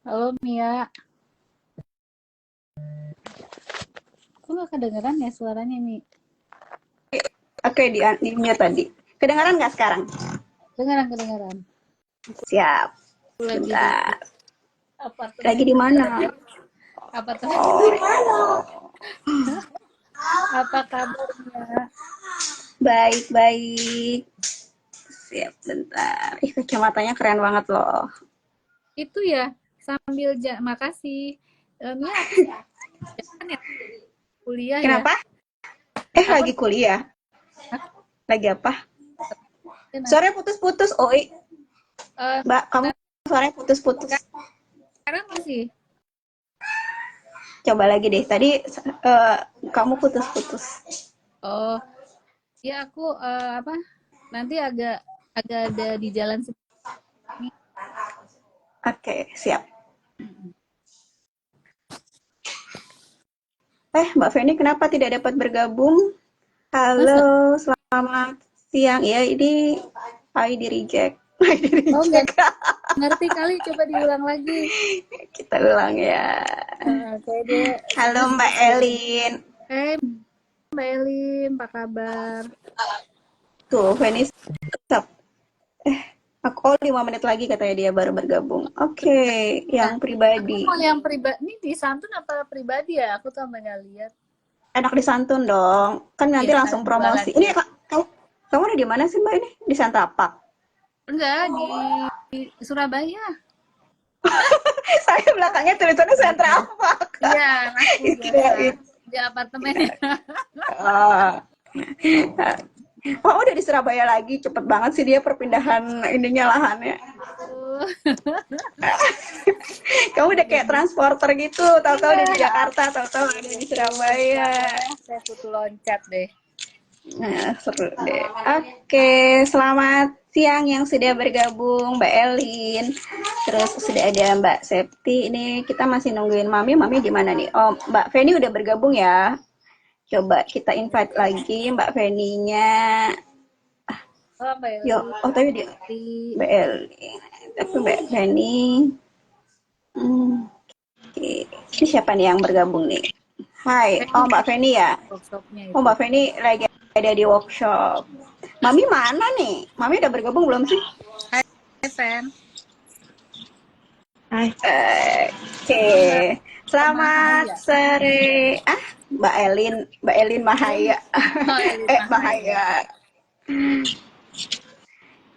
Halo Mia, kok nggak kedengeran ya suaranya Mi? Oke, di mute tadi. Kedengaran nggak sekarang? Kedengeran, kedengeran. Siap. Aku lagi di Bentar. apartemen. Lagi di mana? Apartemen. Oh, Apa kabarnya? baik-baik. Siap, bentar. Ih, kacamatanya keren banget loh. Itu ya sambil makasih. Mia, aku jalan ya kuliah ya. Kenapa? Aku Lagi kuliah. aku Lagi apa? nanti Suaranya putus-putus. Oi, Mbak, kamu suaranya putus-putus. sekarang masih. Coba lagi deh. Tadi kamu putus-putus. Oh, ya aku apa? Nanti agak agak ada di jalan sini. Oke, siap. Mbak Feni, kenapa tidak dapat bergabung? Masa? Halo, selamat siang. Ya, ini di reject. Di Oh, nggak reject. ngerti kali. Coba diulang lagi. Kita ulang ya. Kayak dia Halo sebenarnya Mbak sering. Elin. Mbak Elin, apa kabar? Tuh, Feni tetap. Aku 5 menit lagi katanya dia baru bergabung. Oke, Nah, yang aku pribadi. mau yang pribadi. Ini di Santun apa pribadi ya? Aku tuh sampai nggak lihat. Enak disantun dong. Kan Iya, nanti langsung jualan promosi. Ini ya. kamu ada di mana sih Mbak ini? Di Santa Park. Enggak, di Surabaya. Saya belakangnya tulisannya Sentra Park. Iya, aku Itu biasa ya. di apartemen ya. Ah. Oh, udah di Surabaya lagi. Cepet banget sih dia perpindahan ininya lahannya. Uh, Kamu udah kayak transporter gitu. Tahu-tahu iya, udah di Jakarta, tahu-tahu ada di Surabaya. makanya saya kutu loncat deh. Nah, seru deh. Oke, selamat siang yang sudah bergabung, Mbak Elin. Terus sudah ada Mbak Septi. Ini kita masih nungguin Mami. Mami di mana nih? Oh, Mbak Feni udah bergabung ya. Coba kita invite lagi Mbak Feninya. Oh, Mbak Yuk, Eli. oh tapi dia Di Mbak Elin. Tapi Mbak Feni. Oke. Ini siapa nih yang bergabung nih? Hai, oh Mbak Feni ya. workshopnya Oh itu. Mbak Feni lagi ada di workshop. Mami mana nih? Mami udah bergabung belum sih? Hai, Fen. Oke, Oh, selamat Mahaya. sore. Mbak Elin Mahaya. Oh, Eli Mahaya. Mahaya.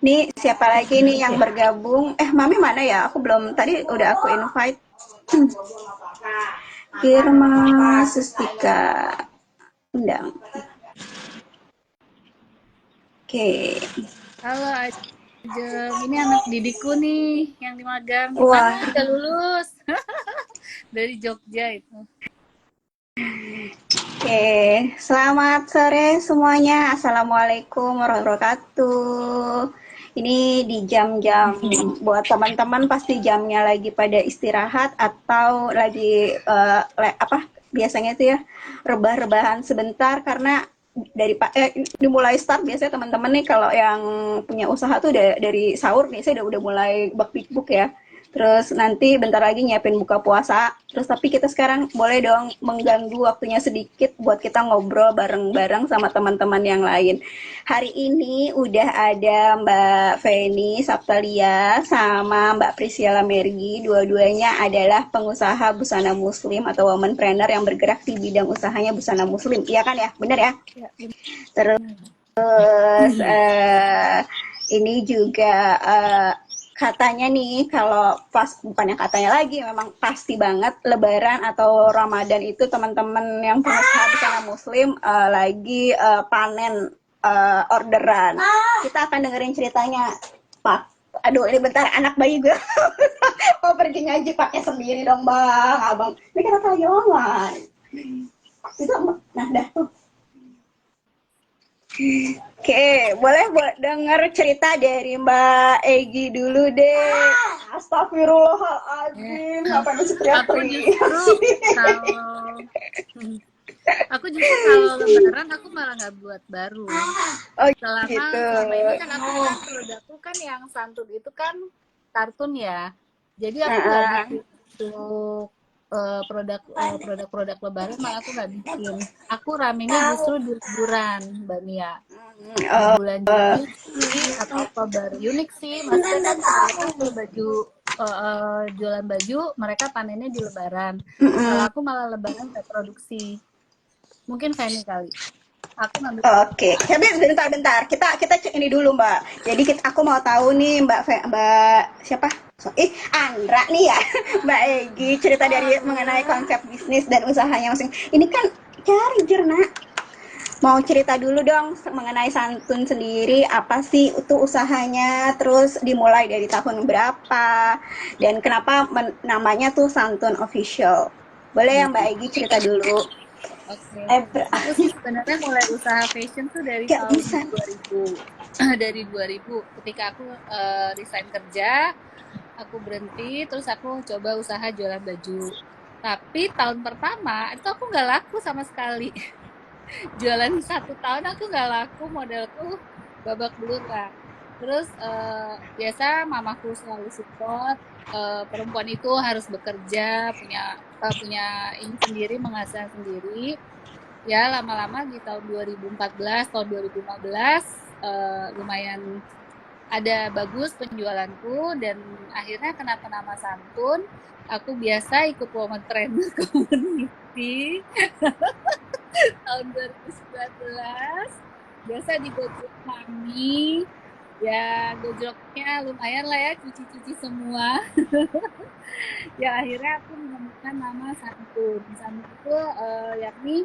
Nih siapa lagi nih yang bergabung? Mami mana ya? Aku belum, tadi udah aku invite. Irma Sustika. Undang. Oke. Halo Ajeng, ini anak didikku nih yang di magang. Gimana? Wah, Udah lulus dari Jogja itu. oke. Selamat sore semuanya. Assalamualaikum warahmatullahi wabarakatuh. Ini di jam-jam buat teman-teman pasti jamnya lagi pada istirahat atau lagi biasanya itu ya rebah-rebahan sebentar karena dimulai start biasanya teman-teman nih kalau yang punya usaha tuh udah dari sahur nih saya udah mulai bak-bik-buk ya. Terus nanti bentar lagi nyiapin buka puasa. Terus tapi kita sekarang boleh dong mengganggu waktunya sedikit buat kita ngobrol bareng-bareng sama teman-teman yang lain. Hari ini udah ada Mbak Feni Saptalia sama Mbak Priscilla Mergi. Dua-duanya adalah pengusaha busana muslim atau womanpreneur yang bergerak di bidang usahanya busana muslim. Iya kan ya? Bener ya? Ya, Terus ini juga katanya nih kalau pas bukannya katanya lagi memang pasti banget Lebaran atau Ramadan itu teman-teman yang pengusaha busana muslim lagi panen orderan. Kita akan dengerin ceritanya Pak. Aduh ini bentar anak bayi gue mau pergi ngaji pakai sendiri dong bang abang. Ini kenapa lagi online? Itu nah dah tuh. Oke, boleh buat denger cerita dari Mbak Egi dulu deh. Astagfirullahaladzim, ngapain mesti aku teriak-teriak justru sih? kalau aku justru kalau Lebaran aku malah nggak buat baru. Oh Selama gitu. selama ini kan aku kan produkku kan yang santun itu kan kartun ya. Jadi aku nggak Heeh. bikin untuk produk-produk lebaran, malah aku nggak bikin. Aku ramenya justru di liburan, Mbak Nia. Di Oh, bulan Juni atau Oktober. Unik sih, maksudnya kan kebanyakan kalau baju jualan baju, mereka panennya di Lebaran. Kalau mm-mm. aku malah Lebaran reproduksi. Mungkin Fanny kali. Aku ngambil Oke, tapi bentar-bentar. Kita cek ini dulu, Mbak. Jadi aku mau tahu nih, Mbak siapa? Andra nih ya, Mbak Egi cerita dari mengenai konsep bisnis dan usahanya masing. Ini kan cari jernak. Mau cerita dulu dong mengenai Santun sendiri, apa sih itu usahanya, terus dimulai dari tahun berapa, dan kenapa namanya tuh Santun Official. Boleh ya Mbak Egi cerita dulu? Oke. Eh, Aku sih sebenarnya mulai usaha fashion tuh dari gak tahun bisa. 2000. Dari 2000 ketika aku resign kerja, aku berhenti, terus aku coba usaha jualan baju. Tapi tahun pertama itu aku nggak laku sama sekali. Jualan 1 tahun aku nggak laku, modalku babak belur lah. Terus biasa mamaku selalu support, perempuan itu harus bekerja, punya ini sendiri, menghasilkan sendiri. Ya lama-lama di tahun 2014, tahun 2015 lumayan ada bagus penjualanku, dan akhirnya kenapa nama Santun. Aku biasa ikut woman trainer community tahun 2019, biasa di gojlok mami, ya gojloknya lumayan lah ya, cuci-cuci semua. Ya akhirnya aku menemukan nama Santun. Santun itu yakni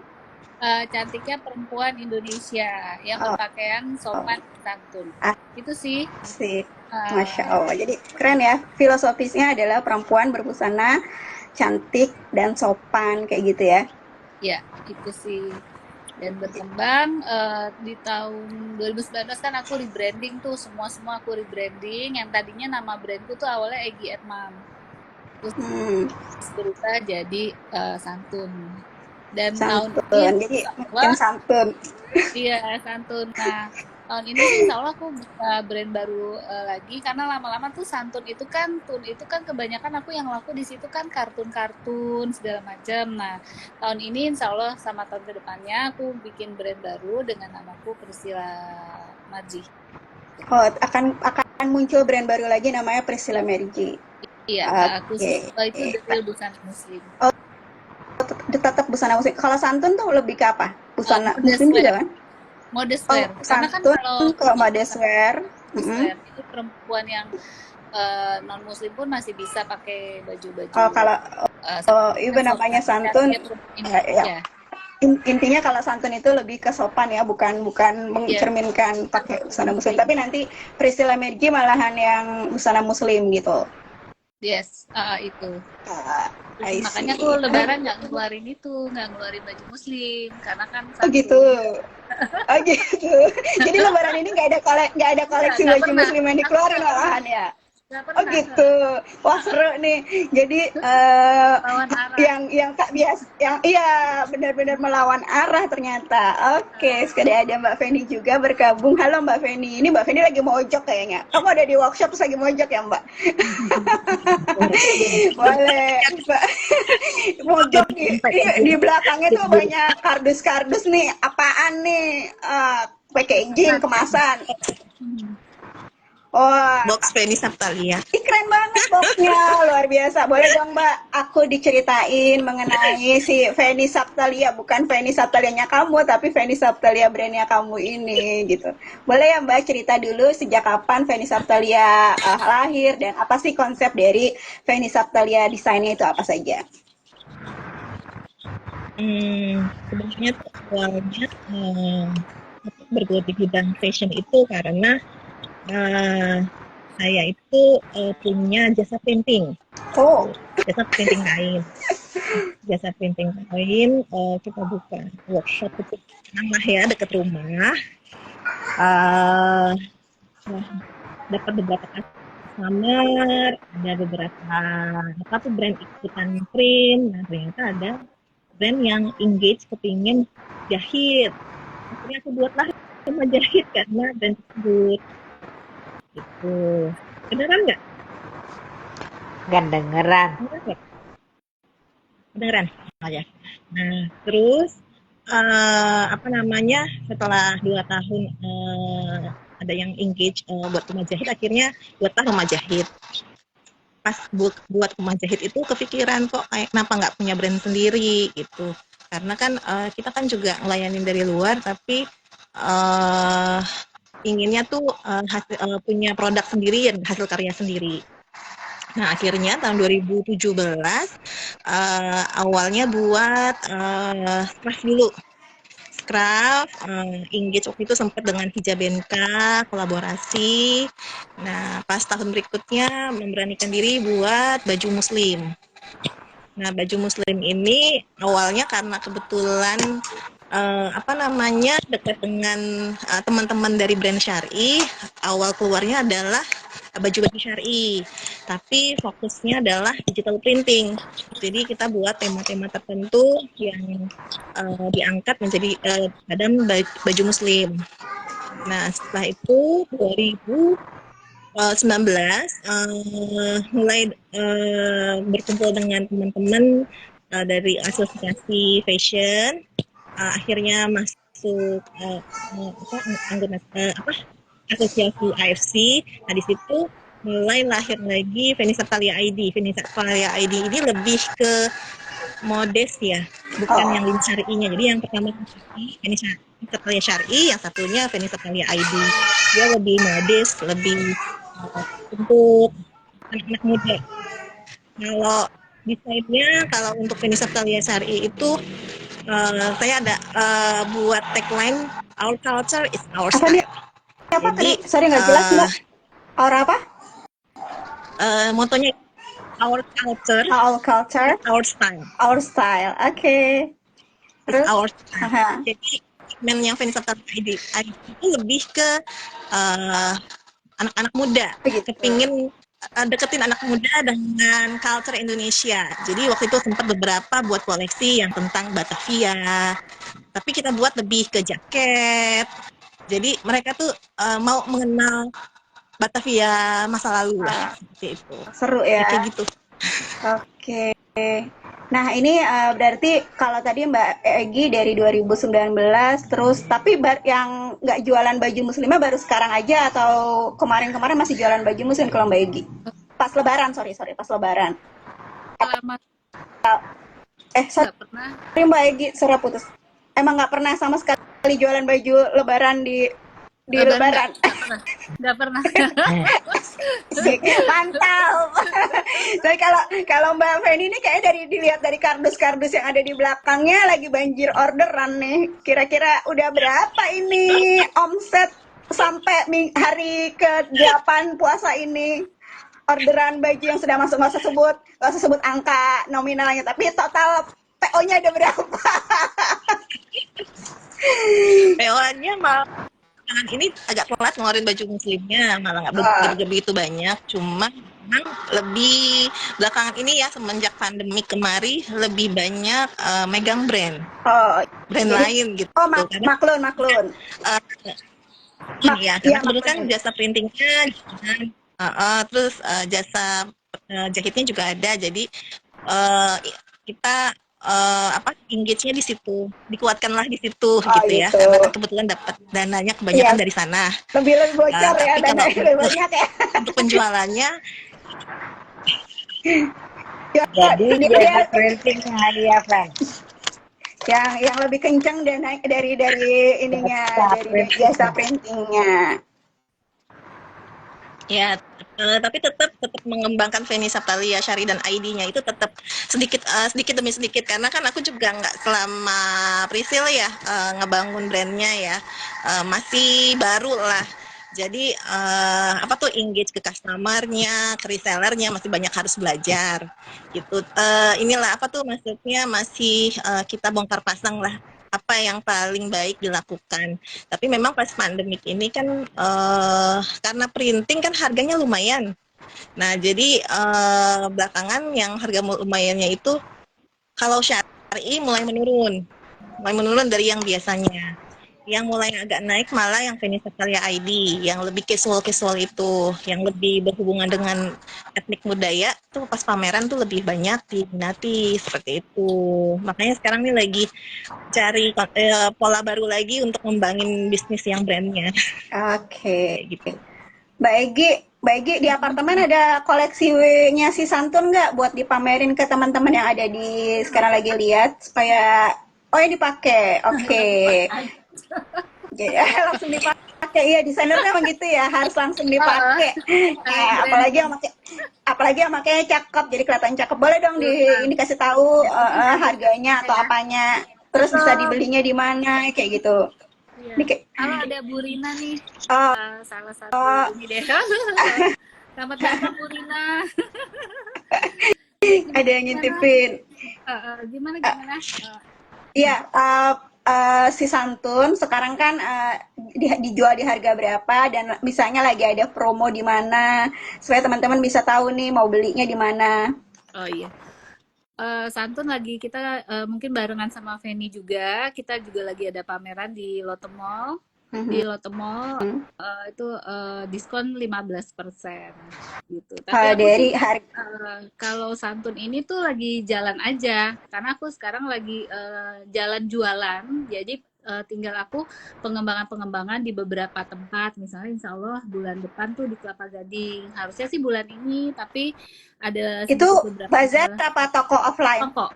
cantiknya perempuan Indonesia yang Oh, berpakaian sopan santun. Itu sih. asik. Masya eh, Allah. Jadi keren ya. Filosofisnya adalah perempuan berbusana cantik dan sopan kayak gitu ya. ya, itu sih. Dan berkembang di tahun 2019 kan aku rebranding tuh, semua aku rebranding. Yang tadinya nama brandku tuh awalnya Egi Edmam. Terus Hmm, berubah jadi Santun. Dan tahun ini santun. Jadi insya makin Allah. santun. Iya, Santun. Nah, tahun ini sih insya Allah aku buka brand baru lagi, karena lama-lama tuh Santun itu kan, Tun itu kan kebanyakan aku yang laku di situ kan kartun-kartun segala macam. Nah, tahun ini insya Allah sama tahun kedepannya aku bikin brand baru dengan namaku Priscilla Marji. Oh, akan muncul brand baru lagi namanya Priscilla Mergy. Iya, khusus Oke. itu The Real Busana Muslim. Oh, tetap busana muslim. Kalau santun tuh lebih ke apa? Busana Modest muslim wear, juga kan? modest Oh, wear. Karena kan santun kalau ke modest wear. modest wear itu perempuan yang non muslim pun masih bisa pakai baju-baju Oh, kalau kan itu namanya sopan ya, santun, dia perempuan ya, Indonesia. intinya kalau santun itu lebih ke sopan ya, bukan bukan Iya, mencerminkan pakai busana muslim. Tapi nanti Priscilla Mergy malahan yang busana muslim gitu. yes, itu. Ah, Terus I makanya see. aku Lebaran nggak ngeluarin itu, nggak ngeluarin baju muslim karena kan Oh gitu. santun. Oh gitu. Jadi Lebaran ini nggak ada koleksi Nggak baju pernah. muslim yang Aku dikeluarin nggak pernah. malahan ya. Nggak Oh pernah. gitu. Wah seru nih. Jadi Lawan arah. yang tak biasa, yang iya benar-benar melawan arah ternyata. Oke, sekali ada Mbak Feni juga bergabung. Halo Mbak Feni. Ini Mbak Feni lagi mojok kayaknya. Kamu ada di workshop terus lagi mojok ya Mbak? Boleh Mbak. Mojok di belakangnya tuh banyak kardus-kardus nih. Apaan nih? Packaging kemasan. Wah, Box Feni Saptalia. ih keren banget boxnya, luar biasa. Boleh dong Mbak, aku diceritain mengenai si Feni Saptalia, bukan Feni Saptalianya kamu, tapi Feni Saptalia brandnya kamu ini, gitu. Boleh ya Mbak cerita dulu sejak kapan Feni Saptalia lahir, dan apa sih konsep dari Feni Saptalia desainnya itu apa saja? Sebenarnya tuh awalnya aku bergelut di bidang fashion itu karena eh, saya itu punya jasa printing, Oh, jasa printing kain, jasa printing kain. Kita buka workshop itu lah ya dekat rumah. Eh, Setelah dapat beberapa customer, ada beberapa apa tuh brand ikutan print. Nah ternyata ada brand yang engage kepingin jahit, akhirnya aku buatlah sama jahit karena brand tersebut gitu. Kedengeran nggak? Gandengeran. Beneran aja. Nah, terus apa namanya, setelah 2 tahun ada yang engage buat rumah jahit, akhirnya buatlah rumah jahit. Pas buat rumah jahit itu kepikiran kok kayak kenapa nggak punya brand sendiri gitu. Karena kan kita kan juga ngelayanin dari luar, tapi uh, inginnya tuh punya produk sendiri dan hasil karya sendiri. Nah, akhirnya tahun 2017 awalnya buat scraf dulu. Scraf, engage waktu itu sempat dengan Hijabenka, kolaborasi. Nah, pas tahun berikutnya memberanikan diri buat baju muslim. Nah, baju muslim ini awalnya karena kebetulan apa namanya, dekat dengan teman-teman dari brand Syar'i, awal keluarnya adalah baju-baju Syar'i, tapi fokusnya adalah digital printing. Jadi kita buat tema-tema tertentu yang diangkat menjadi dalam baju muslim. Nah, setelah itu 2019 mulai berkumpul dengan teman-teman dari asosiasi fashion, akhirnya masuk anggota asosiasi AFC. Nah, di situ mulai lahir lagi Venisa Talia ID. Venisa Talia ID ini lebih ke modest ya, bukan yang lin syar'inya. Jadi yang pertama Venisa Talia Syar'i, yang satunya Venisa Talia ID. Dia lebih modest, lebih untuk anak-anak muda. Kalau desainnya, kalau untuk Venisa Talia Syar'i itu saya ada buat tagline Our Culture is Our Apa nih? Style. Apa Jadi tadi? Sorry nggak jelas Mbak. Aura apa? motonya Our Culture Our culture, is Our Style. our style. Oke. Is Terus? Our Style. Haha. Jadi segmen yang Venisa Talia ID itu lebih ke anak-anak muda, Begitu. kepingin deketin anak muda dengan culture Indonesia. Jadi waktu itu sempat beberapa buat koleksi yang tentang Batavia, tapi kita buat lebih ke jaket. Jadi mereka tuh mau mengenal Batavia masa lalu lah, seperti itu. Seru ya. Kayak gitu. Oke. Nah, ini berarti kalau tadi Mbak Egi dari 2019, terus tapi yang nggak jualan baju muslimah baru sekarang aja atau kemarin-kemarin masih jualan baju muslim kalau Mbak Egi? Pas Lebaran, sorry, pas Lebaran. Selama Sorry nggak pernah. Mbak Egi, suara putus. Emang nggak pernah sama sekali jualan baju Lebaran di Lebaran? Nggak pernah. Mantap. Jadi kalau Mbak Feni ini kayaknya dilihat dari kardus-kardus yang ada di belakangnya lagi banjir orderan nih. Kira-kira udah berapa ini omset sampai hari ke-8 puasa ini? Orderan baju yang sudah masuk, nggak usah sebut angka nominalnya, tapi total PO-nya ada berapa? PO-nya malah ini agak telat ngeluarin baju muslimnya, malah nggak begitu banyak. Cuma memang lebih belakangan ini ya, semenjak pandemi kemari lebih banyak megang brand lain gitu. Maklun. Ya, karena kebetulan jasa printingnya, terus jasa jahitnya juga ada. Jadi kita engage-nya di situ, dikuatkanlah di situ gitu ya, karena kan kebetulan dapat dananya kebanyakan dari sana. Lebih bocor ya, dana lebih banyak ya. Untuk penjualannya Jadi jasa printing Alia Fan. Yang lebih kencang dari ininya, dari jasa printingnya. Ya, tapi tetap mengembangkan Venisa Talia Syar'i dan ID-nya itu tetap sedikit demi sedikit, karena kan aku juga nggak selama Priscil ya ngebangun brandnya ya, masih baru lah. Jadi engage ke customer-nya, ke resellernya masih banyak harus belajar gitu. Inilah maksudnya masih kita bongkar pasang lah apa yang paling baik dilakukan. Tapi memang pas pandemik ini kan karena printing kan harganya lumayan. Nah, jadi belakangan yang harga lumayannya itu kalau Syar'i mulai menurun dari yang biasanya. Yang mulai agak naik malah yang Vanessa Kalia ID, yang lebih casual-casual itu, yang lebih berhubungan dengan etnik budaya tuh pas pameran tuh lebih banyak diminati seperti itu. Makanya sekarang nih lagi cari pola baru lagi untuk ngembangin bisnis yang brandnya Oke. kayak gitu. Mbak Egi di apartemen ada koleksinya si Santun nggak buat dipamerin ke teman-teman yang ada di sekarang lagi lihat supaya oh ya dipakai. Oke. Jadi langsung dipakai. Iya, desainer kan begitu ya, harus langsung dipakai. Apalagi yang makanya cakep, jadi kelihatan cakep. Boleh dong ini kasih tahu harganya atau apanya. Terus bisa dibelinya di mana kayak gitu. Iya. Ini kayak, Kalau ada Bu Rina nih, oh, salah satu oh, ini deh. Selamat datang Bu Rina. ada yang ngintipin. Gimana? Iya, si Santun sekarang kan dijual di harga berapa dan misalnya lagi ada promo di mana supaya teman-teman bisa tahu nih mau belinya di mana. Oh iya. Santun lagi kita mungkin barengan sama Feni juga. Kita juga lagi ada pameran di Lotte Mall. Di Mhm. Lotte Mall itu diskon 15% gitu. Tapi Kalau aku sih dari harga kalau Santun ini tuh lagi jalan aja karena aku sekarang lagi jalan jualan. Jadi tinggal aku pengembangan-pengembangan di beberapa tempat. Misalnya insya Allah bulan depan tuh di Kelapa Gading. Harusnya sih bulan ini, tapi ada itu sedikit beberapa bazar masalah. apa toko offline? Toko.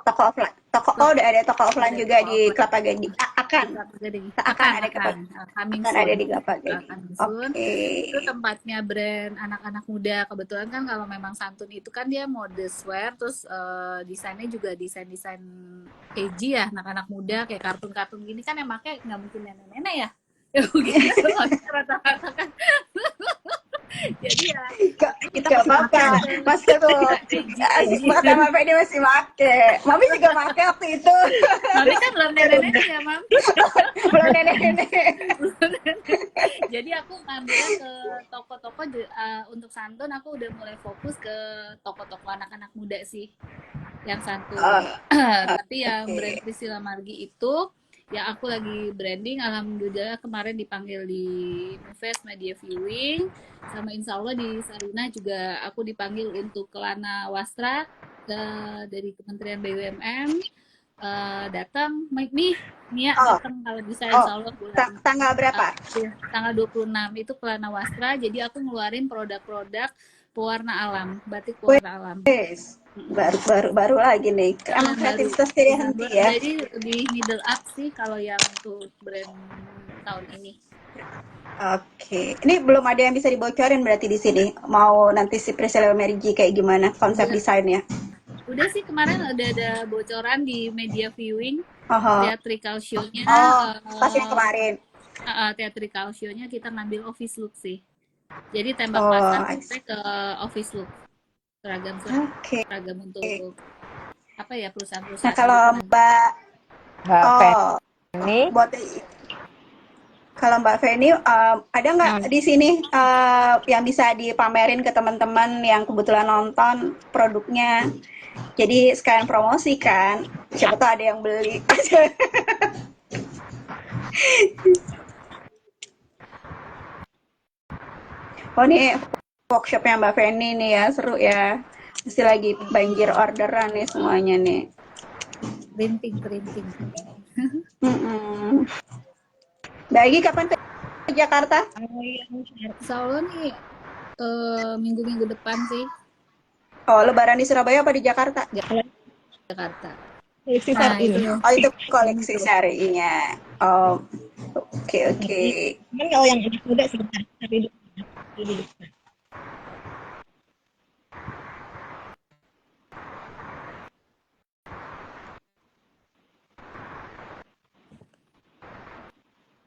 Toko offline. Oh Toko. udah ada toko offline Ada juga toko di offline Kelapa Gading. di Akan Kelapa Gading. akan ada Akan. Coming akan ada soon. di Kelapa Gading. Coming soon. Oke. Itu tempatnya brand anak-anak muda. Kebetulan kan kalau memang Santun itu kan dia mode swear, terus desainnya juga desain-desain edgy ya, anak-anak muda kayak kartun-kartun gini kan yang pakai nggak mungkin nenek-nenek ya. Ya begitu rata-rata kan. Jadi ya Kita Gak masih pakai apa-apa, Mbak. masih tuh. edgy. Mata Mbak Fedi masih make. Mami juga make waktu itu. Mami kan belum nenek-nenek ya, Mam. Belum nenek-nenek. Jadi aku ngambilnya ke toko-toko untuk Santun aku udah mulai fokus ke toko-toko anak-anak muda sih yang Santun. Oh, Tapi yang oke. brand Priscilla Margi itu yang aku lagi branding, alhamdulillah kemarin dipanggil di Moves Media Viewing sama insya Allah di Sarina juga aku dipanggil untuk Kelana Wastra dari Kementerian BUMN datang nih Mia Oh, datang kalau bisa oh, insya Allah bulan tanggal berapa? tanggal 26 itu Kelana Wastra. Jadi aku ngeluarin produk-produk pewarna alam, batik pewarna alam. Wes, baru lagi nih. Emang Yang baru. kreativitas tidak henti ya. Jadi lebih middle up sih kalau yang untuk brand tahun ini. Oke, ini belum ada yang bisa dibocorin berarti di sini. Mau nanti si Priscilla Merigi kayak gimana konsep Udah, desainnya? udah sih kemarin ada bocoran di media viewing Oh, theatrical show-nya. pas yang kemarin. Theatrical show-nya kita ngambil office look sih. Jadi tembak Oh, pasar I kita see. ke office look. Seragam Oke. seragam untuk apa ya Nah, perusahaan-perusahaan kalau gitu kan. Mbak, Mbak oh, Feni, buat kalau Mbak Feni, ada nggak di sini yang bisa dipamerin ke teman-teman yang kebetulan nonton produknya? Jadi sekalian promosi kan, siapa tahu ada yang beli. Oh ini workshopnya Mbak Feni nih ya, seru ya. Pasti lagi banjir orderan nih semuanya nih. Printing. Mm-mm. Mbak Egi kapan ke Jakarta? Insya Allah nih minggu-minggu depan sih Oh, Lebaran di Surabaya apa di Jakarta? Jakarta. Koleksi Nah syar'i. itu Oh itu koleksi syarinya. Oh, oke. Cuman kalau yang anak muda sebentar, tapi dulu.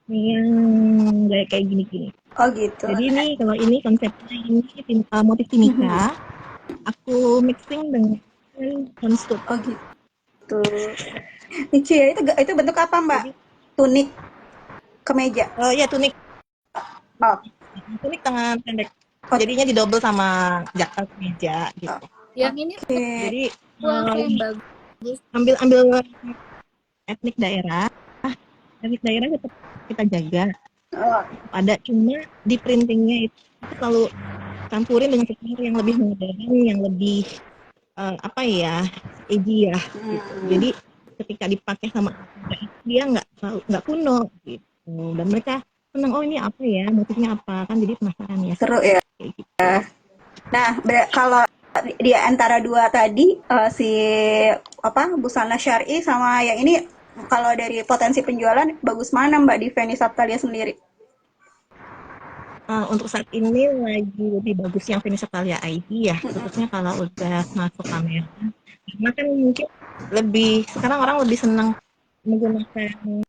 Yang kayak gini-gini. Oh gitu. Jadi ini kalau ini konsepnya ini motif timika, aku mixing dengan konstruk. Oh gitu. Lucu ya, itu bentuk apa Mbak? Jadi, Tunik kemeja. ya tunik Oh, tangan pendek. oh, Jadinya didobel sama jaket meja gitu. yang ini oke. Jadi aku yang bagus. ambil etnik daerah efek daerah tetap kita jaga. Oh, Ada, cuma di printingnya itu kalau campurin dengan sesuatu yang lebih modern, yang lebih apa ya, edgy ya gitu. Jadi ketika dipakai sama anak, dia nggak kuno gitu. Dan mereka senang, oh ini apa ya, motifnya apa, kan jadi penasaran ya seru ya. kayak gitu. Nah, kalau di antara dua tadi si busana syar'i sama yang ini, kalau dari potensi penjualan bagus mana Mbak di Feni Saptalia sendiri? Untuk saat ini lagi lebih bagus yang Venus Saptalia ID ya, khususnya kalau udah masuk kamera. Karena kan mungkin sekarang orang lebih senang menggunakan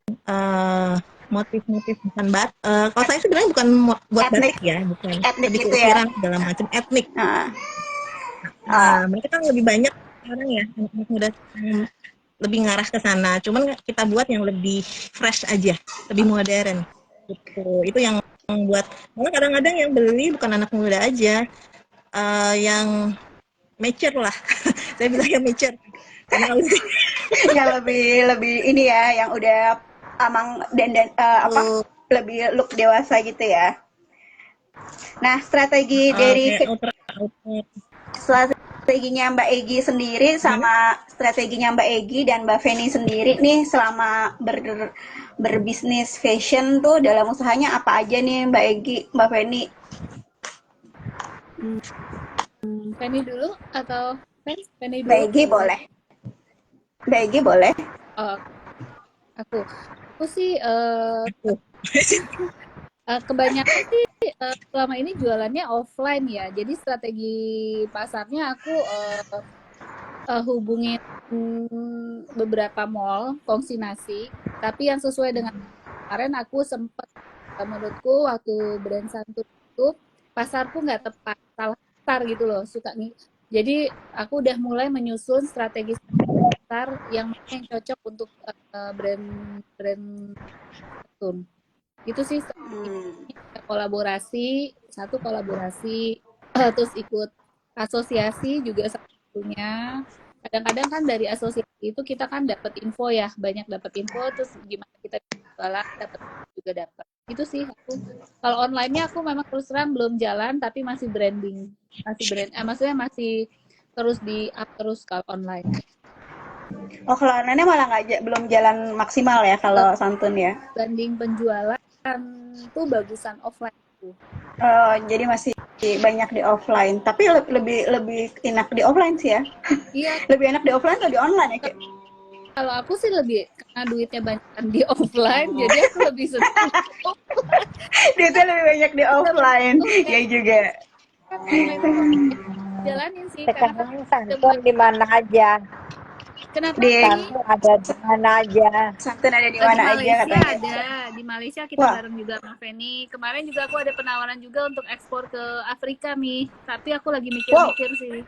motif-motif bukan kalau saya sebenarnya bukan buat Etnik, batik ya, bukan etnik lebih ke gitu ya. ukiran segala macam etnik. Nah, ah, Mereka kan lebih banyak sekarang ya, anak muda lebih ngarah ke sana. Cuman kita buat yang lebih fresh aja, lebih modern. Gitu. Itu yang buat, malah kadang-kadang yang beli bukan anak muda aja, yang mature lah. Saya bilang yang mature. Karena yang lebih lebih ini ya, yang udah amang dan lebih look dewasa gitu ya. Nah, strategi dari kayak strateginya Mbak Egi sendiri sama strateginya Mbak Egi dan Mbak Feni sendiri nih selama berbisnis fashion tuh dalam usahanya apa aja nih Mbak Egi, Mbak Feni? Penny dulu atau Penny Mbak dulu? Egi boleh. Mbak Egi boleh. Oh, aku sih aku. kebanyakan sih selama ini jualannya offline ya. Jadi strategi pasarnya aku hubungin beberapa mall kongsinasi. Tapi yang sesuai dengan kemarin aku sempat menurutku waktu brand Santun itu pasarku nggak tepat, salah pasar gitu loh, suka nih. Jadi aku udah mulai menyusun strategi pasar yang cocok untuk brand Santun. Itu sih satu kolaborasi terus ikut asosiasi juga satunya. Kadang-kadang kan dari asosiasi itu kita kan dapat info ya, banyak dapat info, terus gimana kita jualan dapat juga dapat. Itu sih aku. Kalau online-nya aku memang terus terang belum jalan, tapi masih branding, maksudnya masih terus di up terus kalau online. Oh, kalau online malah belum jalan maksimal ya kalau Santun ya. Banding penjualan tuh bagusan offline tuh. Jadi masih banyak di offline, tapi lebih enak di offline sih ya. Iya. Lebih enak di offline atau di online ya? Kalau aku sih lebih karena duitnya banyak di offline, jadi aku lebih senang. Duitnya lebih banyak di offline, ya juga. Jalanin sih Sekarang Santun di mana aja? Kenapa Santun ada di mana aja? Santun ada di mana aja katanya. Ada di Malaysia kita bareng juga sama Feni. Kemarin juga aku ada penawaran juga untuk ekspor ke Afrika nih, tapi aku lagi mikir-mikir sih.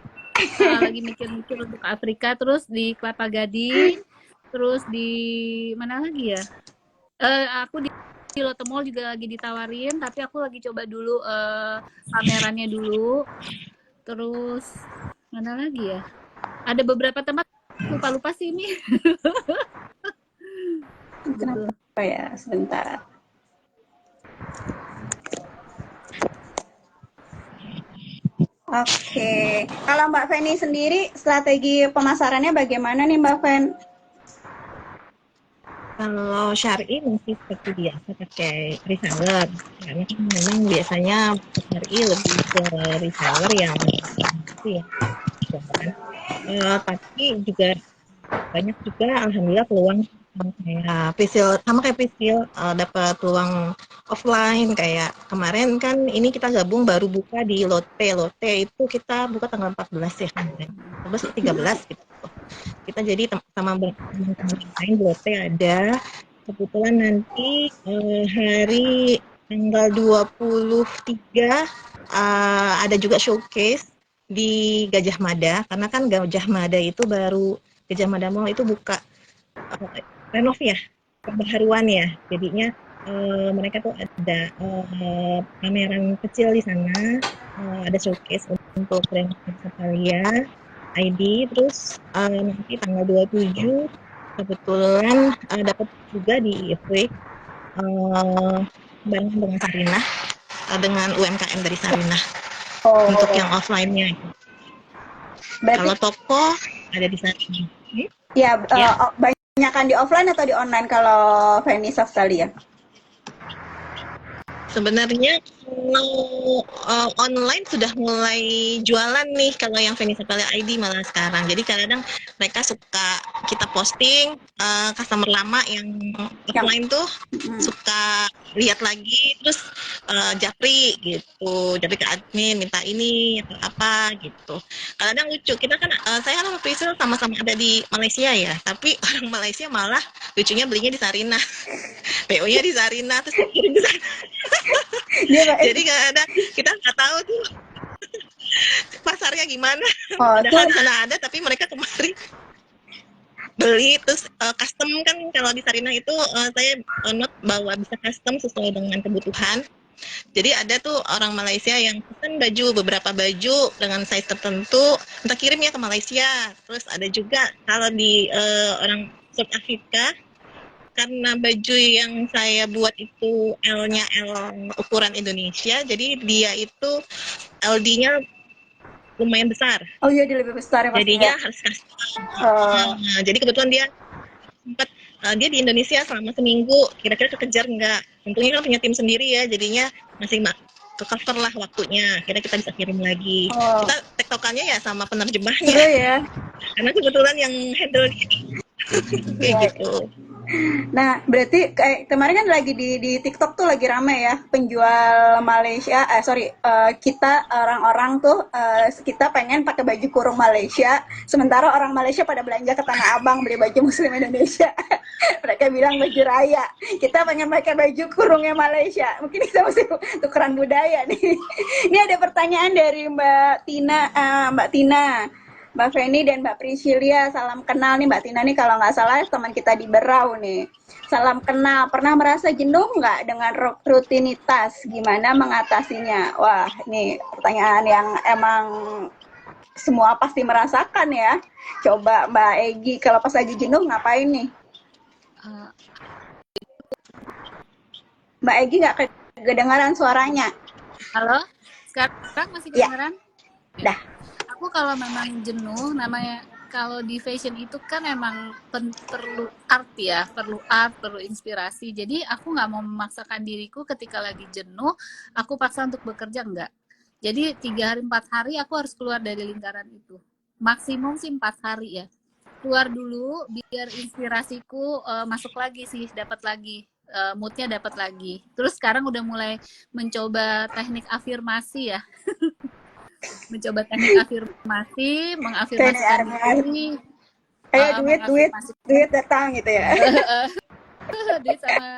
Lagi mikir-mikir untuk Afrika, terus di Kelapa Gading, terus di mana lagi ya? Aku di Lotte Mall juga lagi ditawarin, tapi aku lagi coba dulu pamerannya dulu. Terus mana lagi ya? Ada beberapa tempat lupa sih ini. Kenapa ya? Sebentar. Oke, kalau Mbak Feni sendiri strategi pemasarannya bagaimana nih Mbak Fen? Kalau syar'i masih seperti biasa pakai reseller, karena kan memang biasanya syar'i lebih ke reseller yang itu ya. Tapi juga banyak juga alhamdulillah peluang kayak Pisil dapat peluang offline. Kayak kemarin kan ini kita gabung baru buka di Lotte itu kita buka tanggal 14 ya kemarin, 13 gitu. Kita jadi sama lain di Lotte ada kebetulan nanti hari tanggal 23 ada juga showcase di Gajah Mada, karena kan Gajah Mada itu Gajah Mada Mall itu buka renov ya, pembaharuan ya, jadinya mereka tuh ada pameran kecil di sana, ada showcase untuk brand Saptalia ID, terus nanti tanggal 27 kebetulan dapat juga di giveaway bareng dengan Sarinah, dengan UMKM dari Sarinah untuk yang Oh, offline-nya. berarti Kalau toko ada di Sarinah. ya Ya, banyakan di offline atau di online kalau Feni Safsalia? sebenarnya kalau online sudah mulai jualan nih kalau yang Venisa Pale ID malah sekarang. Jadi kadang mereka suka kita posting customer lama yang Yang offline tuh mm, suka lihat lagi terus japri gitu, japri ke admin minta ini atau apa gitu. Kadang lucu kita kan saya sama Priscil sama-sama ada di Malaysia ya, tapi orang Malaysia malah lucunya belinya di Sarinah, PO-nya di Sarinah terus dikirim di sana. dia Jadi kadang kita nggak tahu tuh pasarnya gimana. oh Padahal tuh di sana ada, tapi mereka kemarin beli terus custom kan kalau di Sarina itu saya note bahwa bisa custom sesuai dengan kebutuhan. Jadi ada tuh orang Malaysia yang pesan baju beberapa baju dengan size tertentu, kita kirim ya ke Malaysia. Terus ada juga kalau di orang South Africa karena baju yang saya buat itu L-nya L ukuran Indonesia, jadi dia itu LD-nya lumayan besar. oh iya dia lebih besar ya pasti ya. Jadinya harus custom. Eh, Nah, jadi kebetulan dia sempat dia di Indonesia selama seminggu. Kira-kira kekejar nggak? Tentunya kan punya tim sendiri ya, jadinya masih ke cover lah waktunya. Kira kita bisa kirim lagi. oh Kita tektokannya ya sama penerjemahnya, seru ya. karena kebetulan yang handle kayak Iya. gitu. Nah, berarti kayak kemarin kan lagi di TikTok tuh lagi rame ya penjual Malaysia, sorry, kita orang-orang tuh kita pengen pakai baju kurung Malaysia, sementara orang Malaysia pada belanja ke Tanah Abang beli baju Muslim Indonesia. Mereka bilang baju raya, kita pengen pakai baju kurungnya Malaysia. Mungkin kita mesti tukeran budaya nih. Ini ada pertanyaan dari Mbak Tina. Mbak Feni dan Mbak Priscilia, salam kenal nih Mbak Tina nih kalau nggak salah teman kita di Berau nih. Salam kenal, pernah merasa jenuh nggak dengan rutinitas? Gimana mengatasinya? Wah, ini pertanyaan yang emang semua pasti merasakan ya. Coba Mbak Egi, kalau pas lagi jenuh ngapain nih? Eh, Mbak Egi nggak kedengaran suaranya? halo, sekarang masih Ya, kedengeran? Oke. dah. Aku kalau memang jenuh, namanya kalau di fashion itu kan emang perlu art ya, perlu art, perlu inspirasi. Jadi aku nggak mau memaksakan diriku ketika lagi jenuh, aku paksa untuk bekerja enggak. Jadi 3 hari 4 hari aku harus keluar dari lingkaran itu. Maksimum sih 4 hari ya. Keluar dulu biar inspirasiku masuk lagi sih, dapat lagi. Moodnya dapat lagi. Terus sekarang udah mulai mencoba teknik afirmasi ya, mencoba teknik afirmasi, Feni mengafirmasikan Arman. diri, Ayo duit, duit, mengafirmasikan duit datang gitu ya. duit sama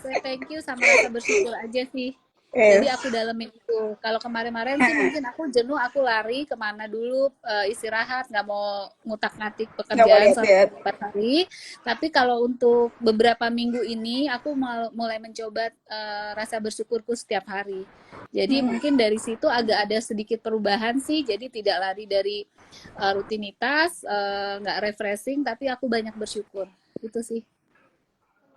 say thank you sama rasa bersyukur aja sih. Jadi Yes. aku dalemin itu. Kalau kemarin-kemarin sih mungkin aku jenuh, aku lari kemana dulu, istirahat, nggak mau ngutak-ngatik Nggak mau pekerjaan selama lihat-lihat. 4 hari. Tapi kalau untuk beberapa minggu ini, aku mulai mencoba rasa bersyukurku setiap hari. Jadi mungkin dari situ agak ada sedikit perubahan sih. Jadi tidak lari dari rutinitas, nggak refreshing, tapi aku banyak bersyukur. Itu sih.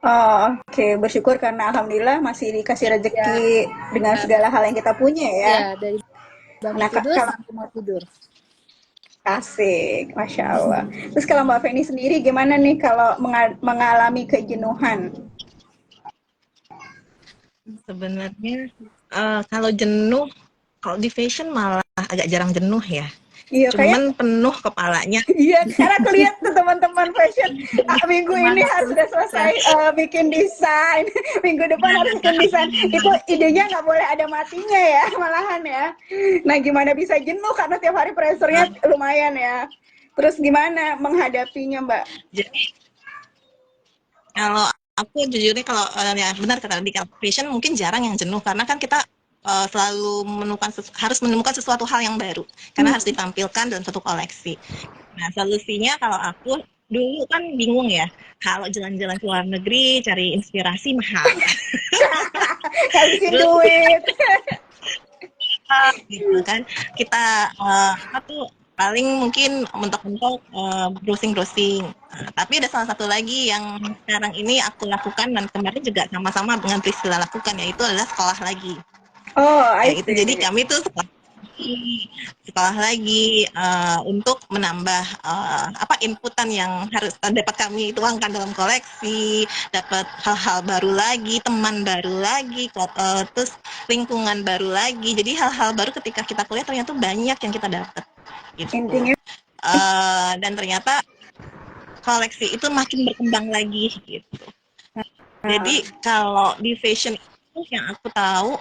Oh, oke. Bersyukur karena alhamdulillah masih dikasih Ya, rezeki dengan segala hal yang kita punya ya. ya dari bangun Nah, tidur kalau sampai mau tidur. asik, Masya Allah. Terus kalau Mbak Feni sendiri gimana nih kalau mengalami kejenuhan? Sebenarnya kalau jenuh, kalau di fashion malah agak jarang jenuh ya. Iya, kayak Cuman penuh kepalanya. iya, karena aku lihat tuh teman-teman fashion minggu ini Semangat harus tuh. sudah selesai bikin desain, minggu depan harus bikin desain. Itu idenya nggak boleh ada matinya ya, malahan ya. Nah, gimana bisa jenuh karena tiap hari pressure-nya lumayan ya. Terus gimana menghadapinya, Mbak? Jadi kalau aku jujurnya kalau ya benar kata di fashion mungkin jarang yang jenuh karena kan kita selalu harus menemukan sesuatu hal yang baru karena harus ditampilkan dalam satu koleksi. Nah, solusinya kalau aku dulu kan bingung ya, kalau jalan-jalan ke luar negeri cari inspirasi mahal. Habisin Terus duit. gitu kan kita apa tuh paling mungkin mentok-mentok browsing-browsing. Tapi ada salah satu lagi yang sekarang ini aku lakukan dan kemarin juga sama-sama dengan Priscilla lakukan, yaitu adalah sekolah lagi. Oh, Ya I itu jadi see. kami tuh sekolah lagi untuk menambah inputan yang harus dapat kami tuangkan dalam koleksi, dapat hal-hal baru lagi, teman baru lagi, terus lingkungan baru lagi. Jadi hal-hal baru ketika kita kuliah ternyata banyak yang kita dapat gitu. Intinya Dan ternyata koleksi itu makin berkembang lagi gitu. Jadi kalau di fashion itu yang aku tahu,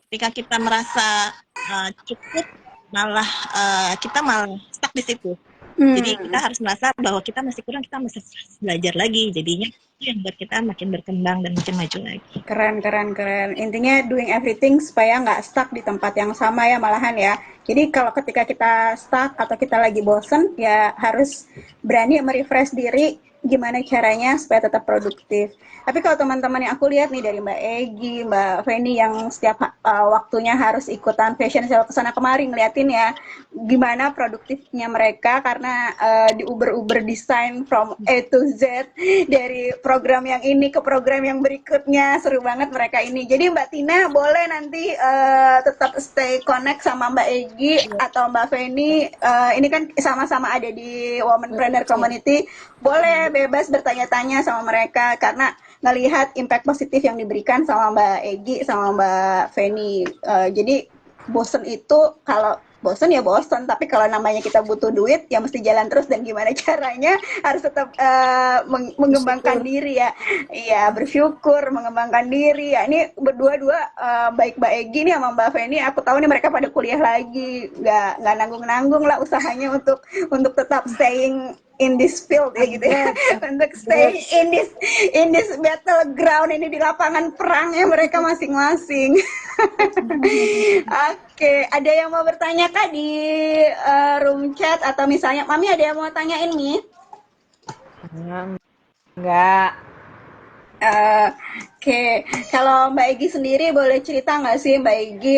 ketika kita merasa cukup, malah kita malah stuck di situ. Jadi kita harus merasa bahwa kita masih kurang, kita masih belajar lagi. Jadinya itu yang buat kita makin berkembang dan makin maju lagi. keren, keren, keren. Intinya doing everything supaya nggak stuck di tempat yang sama ya malahan ya. Jadi kalau ketika kita stuck atau kita lagi bosen, ya harus berani merefresh diri gimana caranya supaya tetap produktif. Tapi kalau teman-teman yang aku lihat nih dari Mbak Egi, Mbak Feni yang setiap waktunya harus ikutan fashion show kesana kemari ngeliatin ya gimana produktifnya mereka karena di Uber design from A to Z dari program yang ini ke program yang berikutnya seru banget mereka ini. Jadi Mbak Tina boleh nanti tetap stay connect sama Mbak Egi atau Mbak Feni. Ini kan sama-sama ada di Womanpreneur Community. Boleh bebas bertanya-tanya sama mereka karena ngelihat impact positif yang diberikan sama Mbak Egi sama Mbak Feni. Jadi bosen itu kalau bosen ya bosen, tapi kalau namanya kita butuh duit ya mesti jalan terus dan gimana caranya harus tetap mengembangkan diri ya. Iya, bersyukur, mengembangkan diri. Ya, ini berdua-dua baik Mbak Egi nih sama Mbak Feni, aku tahu nih mereka pada kuliah lagi. Nggak nanggung-nanggung lah usahanya untuk tetap staying in this field ya gitu ya. Untuk stay in this battleground ini di lapangan perangnya mereka masing-masing. Oke, ada yang mau bertanya kak di room chat atau misalnya Mami ada yang mau tanyain nih? Enggak. Oke, kalau Mbak Egi sendiri boleh cerita nggak sih Mbak Egi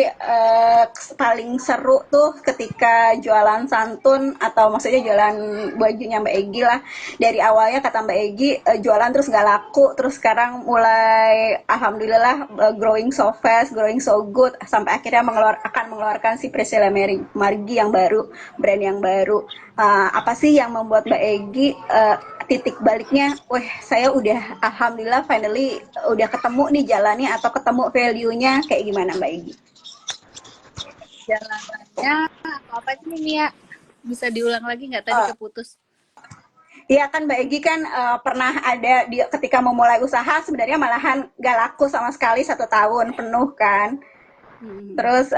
paling seru tuh ketika jualan santun atau maksudnya jualan bajunya Mbak Egi lah dari awalnya kata Mbak Egi jualan terus nggak laku terus sekarang mulai alhamdulillah growing so fast, growing so good sampai akhirnya akan mengeluarkan si Priscilla Margi yang baru, brand yang baru. Apa sih yang membuat Mbak Egi titik baliknya, wah saya udah alhamdulillah finally udah ketemu nih jalannya atau ketemu value-nya kayak gimana Mbak Egi? Jalanannya apa sih nih ya? Bisa diulang lagi nggak tadi keputus? Iya kan Mbak Egi kan pernah ada ketika memulai usaha sebenarnya malahan gak laku sama sekali 1 tahun penuh kan. Terus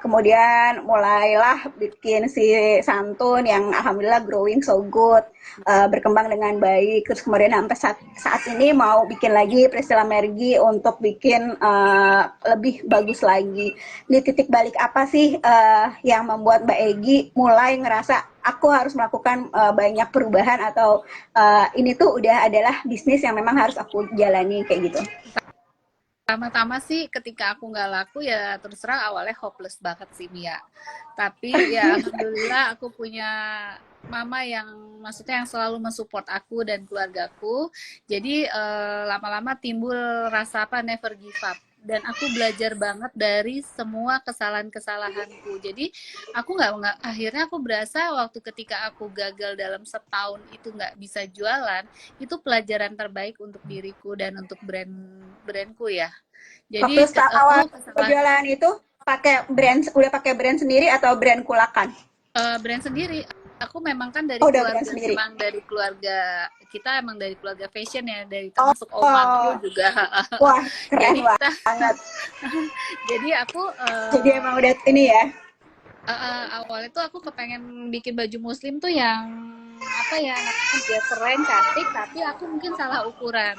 kemudian mulailah bikin si santun yang alhamdulillah growing so good, berkembang dengan baik. Terus kemudian sampai saat ini mau bikin lagi Priscilla Mergi untuk bikin lebih bagus lagi. Di titik balik apa sih yang membuat Mbak Egi mulai ngerasa aku harus melakukan banyak perubahan atau ini tuh udah adalah bisnis yang memang harus aku jalani kayak gitu? Pertama-tama sih ketika aku nggak laku ya terus terang awalnya hopeless banget sih Mia. Tapi ya alhamdulillah aku punya mama yang maksudnya yang selalu mensupport aku dan keluargaku. Jadi lama-lama timbul rasa apa never give up. Dan aku belajar banget dari semua kesalahan-kesalahanku. Jadi aku nggak akhirnya aku berasa waktu ketika aku gagal dalam setahun itu nggak bisa jualan, itu pelajaran terbaik untuk diriku dan untuk brandku ya. Waktu Jadi awal jualan itu udah pakai brand sendiri atau brand kulakan? Brand sendiri. Aku memang kan dari Udah keluarga brand sendiri. memang dari keluarga kita emang dari keluarga fashion ya dari termasuk omaku juga. Wah keren Jadi banget. jadi aku Jadi emang udah ini ya. awalnya tuh aku kepengen bikin baju muslim tuh yang apa ya dia keren cantik tapi aku mungkin salah ukuran.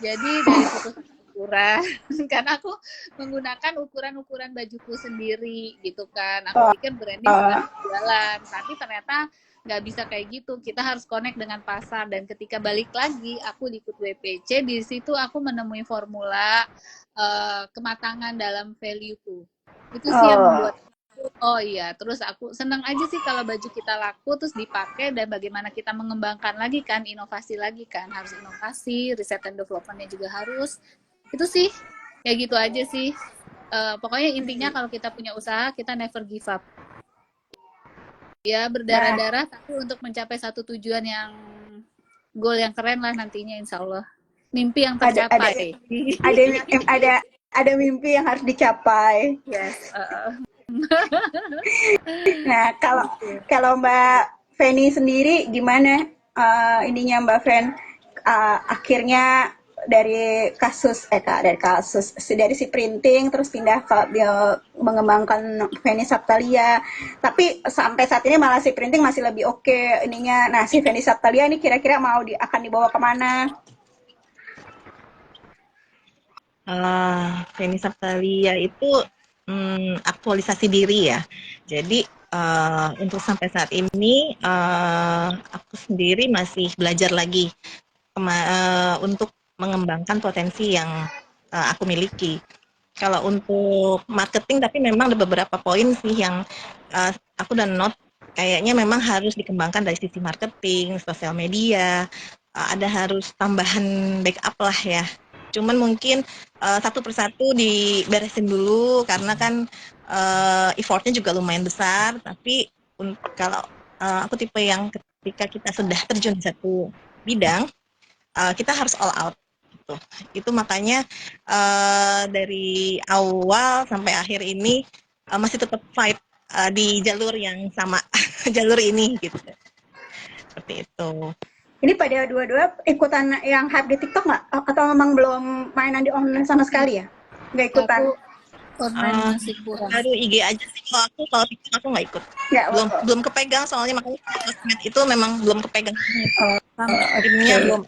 Jadi dari situ ukuran karena aku menggunakan ukuran-ukuran bajuku sendiri gitu kan. Aku pikir branding bukan jualan, tapi ternyata nggak bisa kayak gitu. Kita harus connect dengan pasar dan ketika balik lagi aku ikut WPC di situ aku menemui formula kematangan dalam value-ku. Itu sih yang membuat Oh iya, terus aku senang aja sih kalau baju kita laku terus dipakai dan bagaimana kita mengembangkan lagi kan, inovasi lagi kan, harus inovasi, riset and development-nya juga harus. Itu sih, kayak gitu aja sih. Pokoknya intinya kalau kita punya usaha, kita never give up. Ya Nah, berdarah-darah tapi untuk mencapai satu tujuan yang goal yang keren lah nantinya insya Allah. Mimpi yang ada ada tercapai. ada ada ada mimpi yang harus dicapai. Yes. Nah, kalau Gitu. kalau Mbak Feni sendiri gimana ininya Mbak Fen? Akhirnya dari kasus dari kasus dari si printing terus pindah ke dia mengembangkan Feni Saptalia. Tapi sampai saat ini malah si printing masih lebih oke ininya. Nah, si Feni Saptalia ini kira-kira mau akan dibawa kemana? Feni Saptalia itu aktualisasi diri ya. Jadi untuk sampai saat ini aku sendiri masih belajar lagi untuk mengembangkan potensi yang aku miliki. Kalau untuk marketing, tapi memang ada beberapa poin sih yang aku dan note kayaknya memang harus dikembangkan dari sisi marketing, sosial media, ada harus tambahan backup lah ya. Cuman mungkin satu persatu diberesin dulu karena kan effortnya juga lumayan besar. Tapi kalau aku tipe yang ketika kita sudah terjun di satu bidang, kita harus all out gitu. Itu makanya dari awal sampai akhir ini masih tetap fight di jalur yang sama, jalur ini gitu. Seperti itu. Ini pada dua-dua ikutan yang hype di TikTok nggak? Atau memang belum mainan di online sama sekali ya? Nggak ikutan? Aku online Uh, masih kurang. Baru IG aja sih kalau TikTok aku nggak ikut. Nggak? Belum kepegang soalnya makanya sosmed itu memang belum kepegang. Timnya Oke. belum.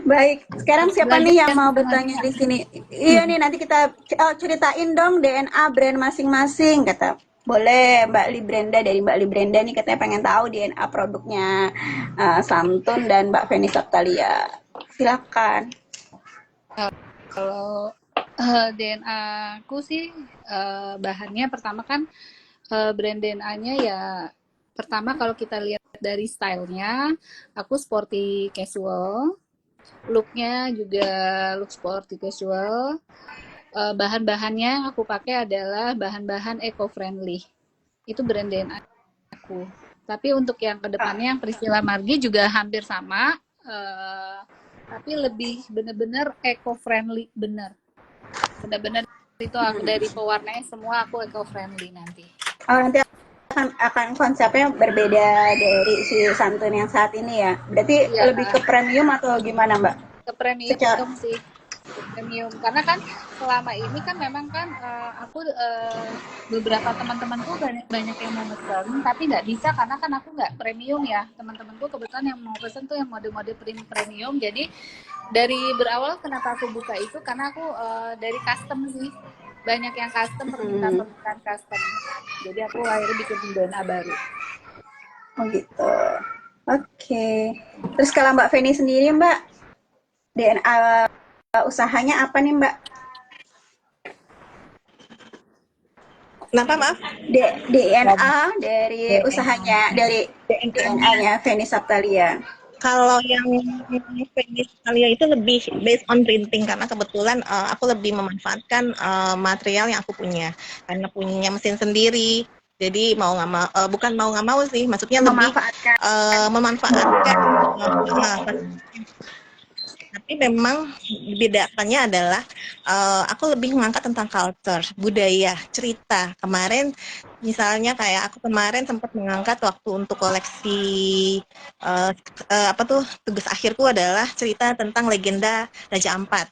Baik, sekarang siapa nih yang Belajar mau dengan bertanya di sini? Iya nih, nanti kita ceritain dong DNA brand masing-masing, kata. Boleh Mbak Librenda, dari Mbak Librenda nih katanya pengen tahu DNA produknya Santun dan Mbak Feni Saptalia. Silakan. kalau DNA aku sih bahannya pertama kan brand DNA-nya ya pertama kalau kita lihat dari stylenya aku sporty casual, looknya juga look sporty casual. Bahan-bahannya yang aku pakai adalah bahan-bahan eco-friendly. Itu brand DNA aku. Tapi untuk yang kedepannya yang Priscilla Margi juga hampir sama, tapi lebih bener-bener eco-friendly bener. Bener-bener itu aku dari pewarnanya semua aku eco-friendly nanti. Nanti akan konsepnya berbeda dari si Santun yang saat ini ya. Berarti Iya, lebih ke premium atau gimana Mbak? ke Secara premium sih. Premium karena kan selama ini kan memang kan aku beberapa teman-temanku banyak banyak yang mau pesen tapi nggak bisa karena kan aku nggak premium ya, teman-temanku kebetulan yang mau pesen tuh yang mode-mode premium. Jadi dari berawal kenapa aku buka itu karena aku dari custom sih, banyak yang custom, permintaan custom, jadi aku akhirnya bikin DNA baru. oh gitu. Oke. Terus kalau Mbak Feni sendiri Mbak, DNA usahanya apa nih Mbak? Kenapa maaf? DNA dari usahanya, dari DNA. DNA-nya Feni Saptalia. Kalau yang Fenix Italia itu lebih based on printing karena kebetulan aku lebih memanfaatkan material yang aku punya karena punya mesin sendiri. Jadi mau nggak mau, bukan mau nggak mau sih, maksudnya lebih Memanfaatkan. memanfaatkan. Tapi memang bedakannya adalah aku lebih mengangkat tentang culture, budaya, cerita. Kemarin misalnya kayak aku kemarin sempat mengangkat waktu untuk koleksi apa tuh tugas akhirku adalah cerita tentang legenda Raja Ampat.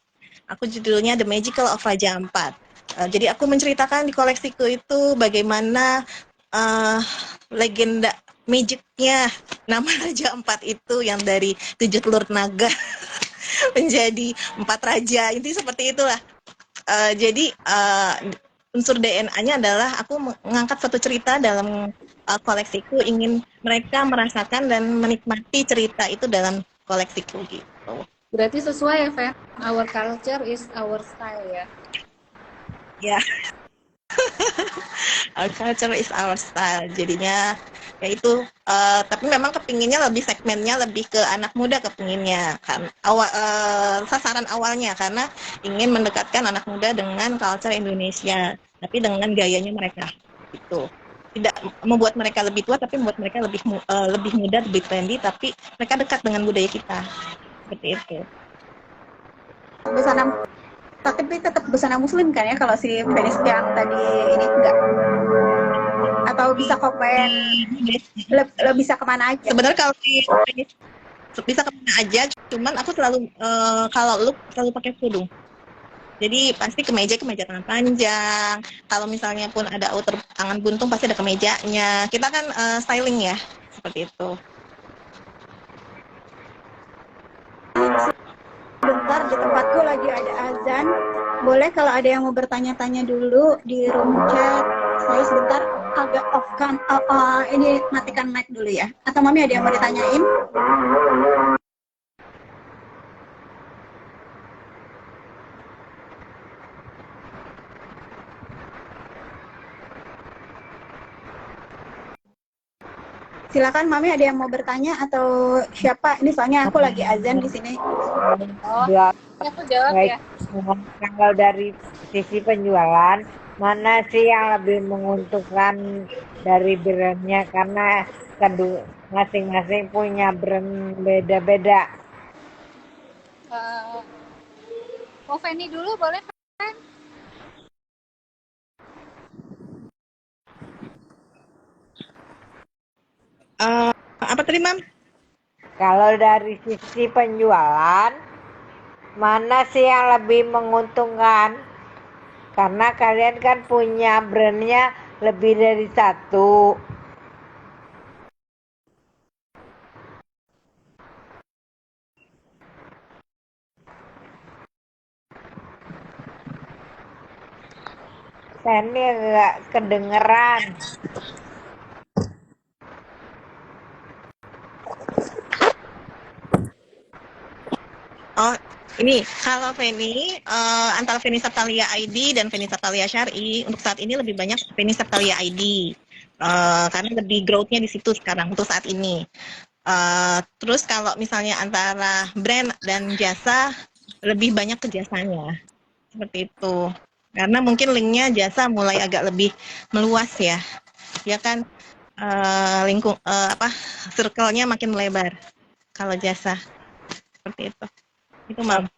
Aku judulnya The Magical of Raja Ampat. Jadi aku menceritakan di koleksiku itu bagaimana legenda magicnya nama Raja Ampat itu yang dari 7 telur naga menjadi 4 raja, intinya seperti itulah. Jadi unsur DNA-nya adalah aku mengangkat satu cerita dalam koleksiku, ingin mereka merasakan dan menikmati cerita itu dalam koleksiku gitu. Berarti sesuai ya, Fen, our culture is our style ya. Ya, Our culture is our style. Jadinya ya itu, tapi memang kepinginnya lebih segmennya lebih ke anak muda kepinginnya kan sasaran awalnya karena ingin mendekatkan anak muda dengan culture Indonesia tapi dengan gayanya mereka gitu. Tidak membuat mereka lebih tua tapi membuat mereka lebih muda, lebih trendy tapi mereka dekat dengan budaya kita. Seperti itu. Busana, tapi tetap busana muslim kan ya kalau si Penis yang tadi ini enggak, atau bisa kopen, bisa kemana aja? Sebenarnya kalau di bisa kemana aja, cuman aku selalu kalau look selalu pakai kerudung. Jadi pasti kemeja tangan panjang. Kalau misalnya pun ada outer tangan buntung pasti ada kemejanya. Kita kan styling ya, seperti itu. Bentar, di tempatku lagi ada azan. Boleh kalau ada yang mau bertanya-tanya dulu di room chat. Saya sebentar agak off kan. Ini matikan mic dulu ya. Atau Mami ada yang mau ditanyain? Silakan Mami, ada yang mau bertanya atau siapa? Ini soalnya aku lagi azan di sini. Oh, Ya, aku jawab baik. ya. Kalau dari sisi penjualan, mana sih yang lebih menguntungkan dari brandnya? Karena masing-masing punya brand beda-beda. Mau Feni dulu boleh? Apa tadi, Mam? Kalau dari sisi penjualan, mana sih yang lebih menguntungkan? Karena kalian kan punya brandnya lebih dari satu. Saya ini nggak kedengeran. Oh, ini kalau Feni antara Feni Saptalia ID dan Feni Saptalia Syari untuk saat ini lebih banyak Feni Saptalia ID karena lebih growth-nya di situ sekarang untuk saat ini. Terus kalau misalnya antara brand dan jasa lebih banyak ke jasanya seperti itu. Karena mungkin linknya jasa mulai agak lebih meluas ya, ya kan circle-nya makin melebar kalau jasa seperti itu. Itu Mam.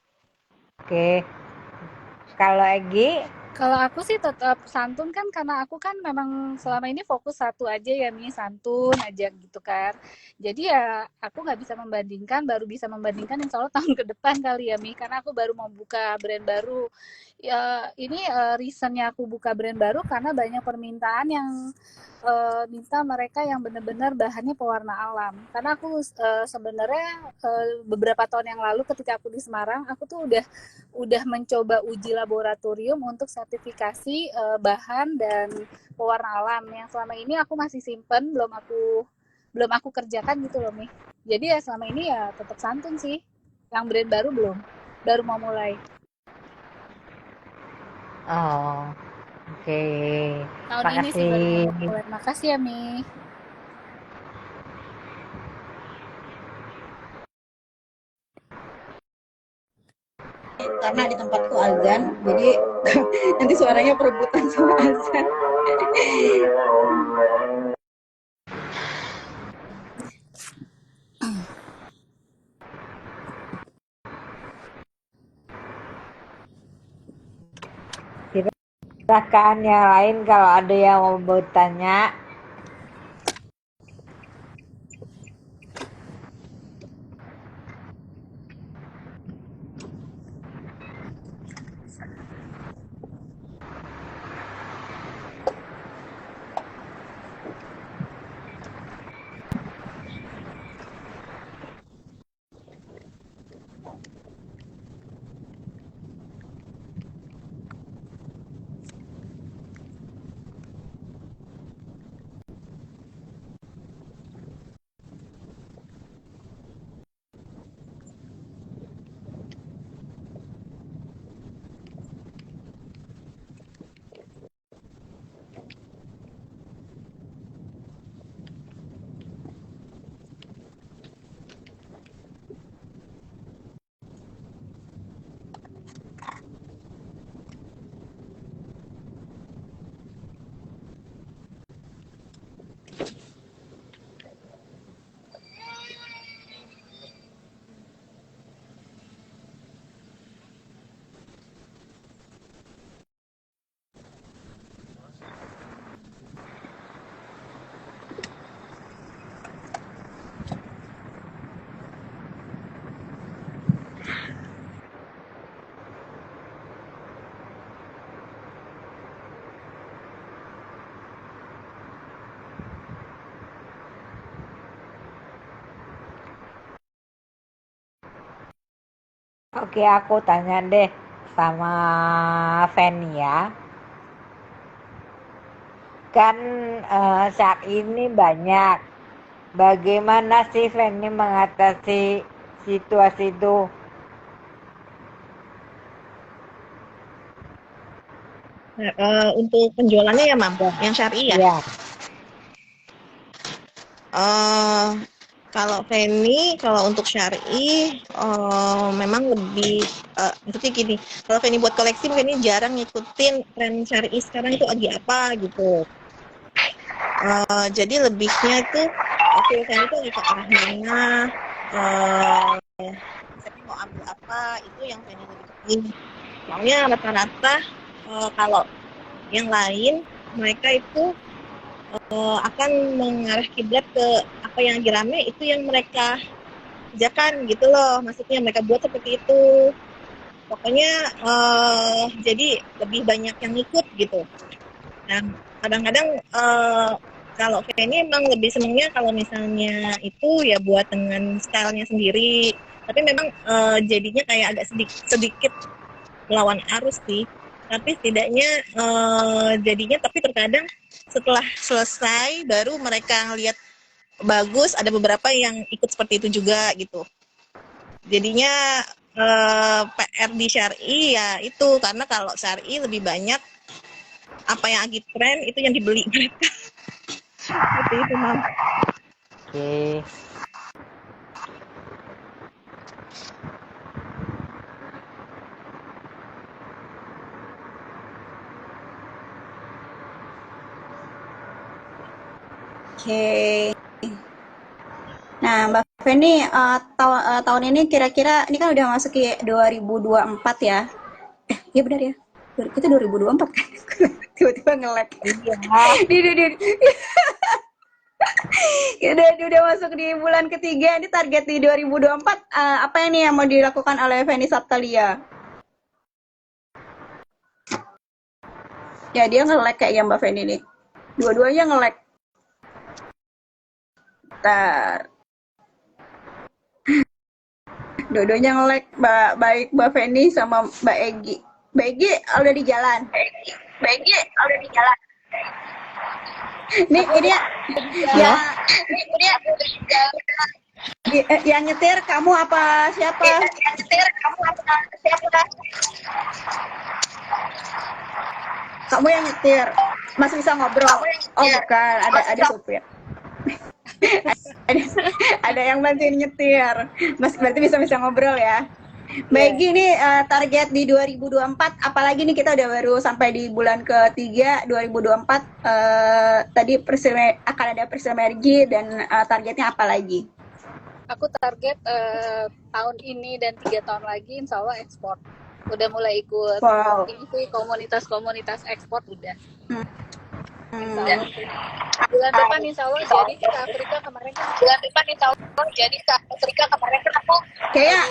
Oke. Kalau Egi, Kalau aku sih tetap santun kan karena aku kan memang selama ini fokus satu aja ya Mi, santun aja gitu kan. Jadi ya aku nggak bisa membandingkan, baru bisa membandingkan insya Allah tahun ke depan kali ya Mi, karena aku baru mau buka brand baru. Ya ini reasonnya aku buka brand baru karena banyak permintaan yang minta mereka yang benar-benar bahannya pewarna alam. Karena aku sebenarnya beberapa tahun yang lalu ketika aku di Semarang, aku tuh udah mencoba uji laboratorium untuk sertifikasi bahan dan pewarna alam yang selama ini aku masih simpen, belum aku kerjakan gitu loh Mi. Jadi ya selama ini ya tetap santun sih. Yang brand baru belum, baru mau mulai. oh, oke. Tahun ini sih baru mau Makasih. mulai. Makasih ya Mi. Karena di tempatku azan, jadi nanti suaranya perebutan sama azan. Silakan yang lain kalau ada yang mau bertanya. Oke, aku tanya deh sama Fanny ya. Kan saat ini banyak. Bagaimana sih Fanny mengatasi situasi itu? Untuk penjualannya ya, Mam, yang syar'i ya. Ya, Eh, kalau Feni, kalau untuk syar'i, memang lebih, maksudnya gini, kalau Feni buat koleksi, Feni jarang ngikutin tren syar'i sekarang itu lagi apa gitu. Jadi lebihnya itu, oke Feni itu lagi ke arah mana, Feni mau ambil apa, itu yang Feni lebih kepingin. Soalnya rata-rata kalau yang lain, mereka itu akan mengarah kiblat ke apa yang lagi rame, itu yang mereka kerjakan gitu loh, maksudnya mereka buat seperti itu. Pokoknya jadi lebih banyak yang ikut gitu. Nah, kadang-kadang kalau Feni emang lebih senengnya kalau misalnya itu ya buat dengan stylenya sendiri. Tapi memang jadinya kayak agak sedikit melawan arus sih. Tapi setidaknya jadinya, tapi terkadang setelah selesai baru mereka ngelihat bagus, ada beberapa yang ikut seperti itu juga gitu. Jadinya PR di syar'i ya itu, karena kalau syar'i lebih banyak apa yang lagi tren itu yang dibeli mereka. Seperti itu, Mam. oke. Oke. Nah, Mbak Feni, tahun ini kira-kira ini kan udah masuk ke 2024 ya. Iya benar ya. Kita 2024 kan. Tiba-tiba nge-lag. Iya, Udah masuk di bulan ketiga. Ini target di 2024 apa ini yang mau dilakukan oleh Feni Saptalia? Ya dia nge-lag kayaknya Mbak Feni nih. Dua-duanya nge-lag. Bentar. Dua-duanya nge-lag, baik Mbak Feni sama Mbak Egi. Mbak Egi udah di jalan. Nih ini ya, Halo? yang nyetir kamu apa siapa? Kamu yang nyetir. Masih bisa ngobrol. Oh bukan, ada supir. ada yang bantuin nyetir. Mas berarti bisa ngobrol ya. Baik, ini target di 2024, apalagi nih kita udah baru sampai di bulan ketiga 2024, tadi akan ada Persimergi dan targetnya apa lagi? Aku target tahun ini dan 3 tahun lagi insya Allah ekspor. Udah mulai ikut ini sih, komunitas ekspor udah. Bulan depan insya Allah jadi ke Afrika kemarin kan. Aku Kayak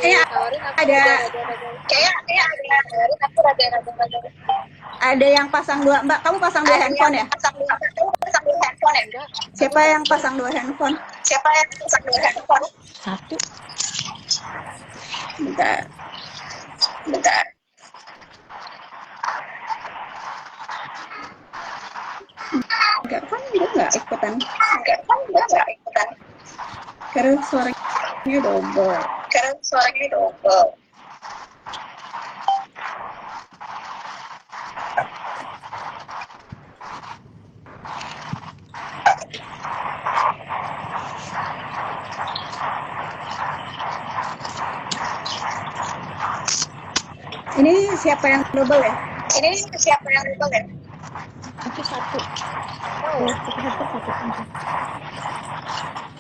ada ada yang pasang dua, Mbak. Kamu pasang dua handphone ya? Siapa yang pasang dua handphone? Satu. Bentar. Enggak kan dia nggak ikutan. Karena suaranya double. Ini siapa yang double ya? Itu satu.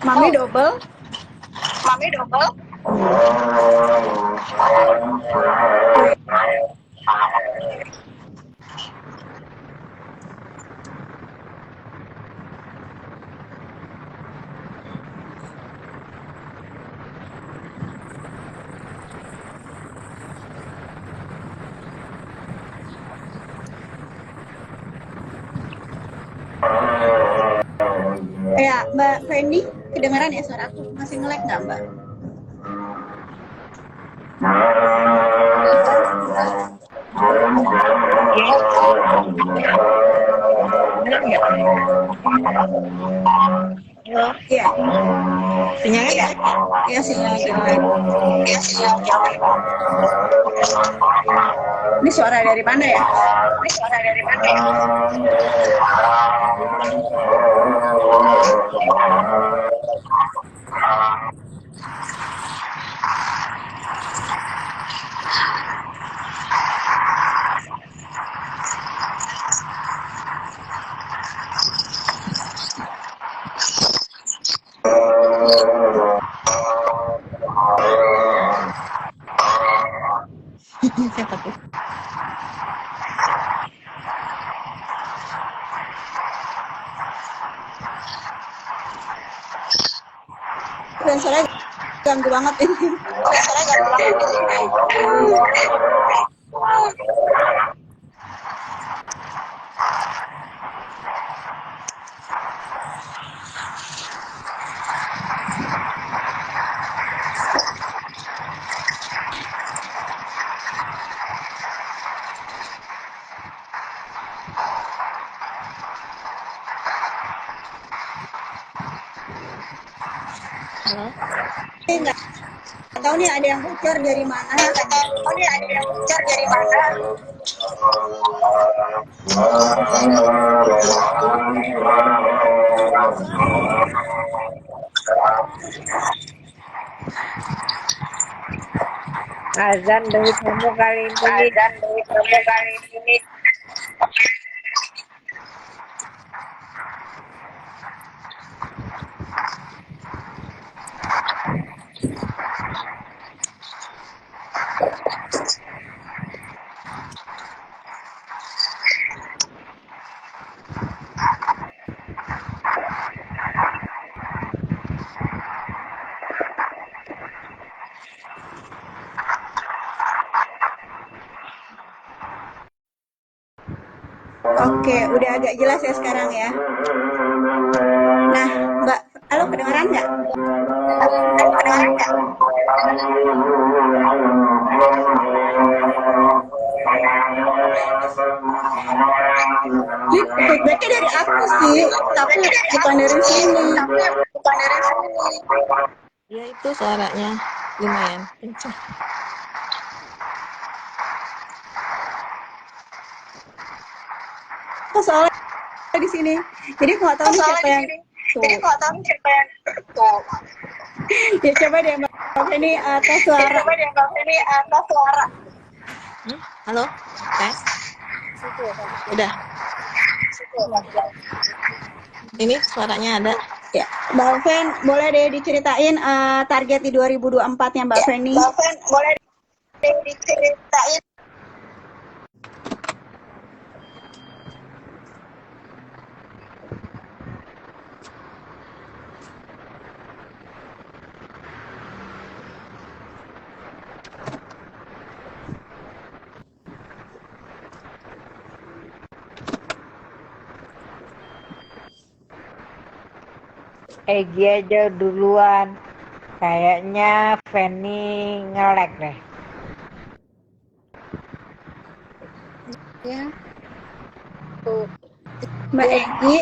Mami double. Ya, Mbak Fendi, kedengaran ya suara aku? Masih nge-lag nggak, Mbak? Dengar nggak? Halo, Iya, sinyalnya jelek ya? iya sinyal jelek. Ini suara dari mana ya? Siapa tuh? Dan suara ganggu banget ini. Halo? Nggak tahu nih ada yang bocor dari mana. Azan dari kamu kali ini. Oke, udah agak jelas ya sekarang ya. Nah, Mbak, halo kedengeran nggak? Ini feedbacknya dari aku sih, tapi bukan dari sini. Ya itu suaranya lumayan kencang. Kok soalnya di sini. Jadi aku nggak tahu nih siapa yang tuh. Ya coba deh Mbak Feni tes suara. Halo? Tes? Udah? Ini suaranya ada? Ya, Mbak Fen, boleh deh diceritain target di 2024-nya Mbak Feni? Egi aja duluan. Kayaknya Fanny ngelek deh. Ya. Tuh. Mbak Egi,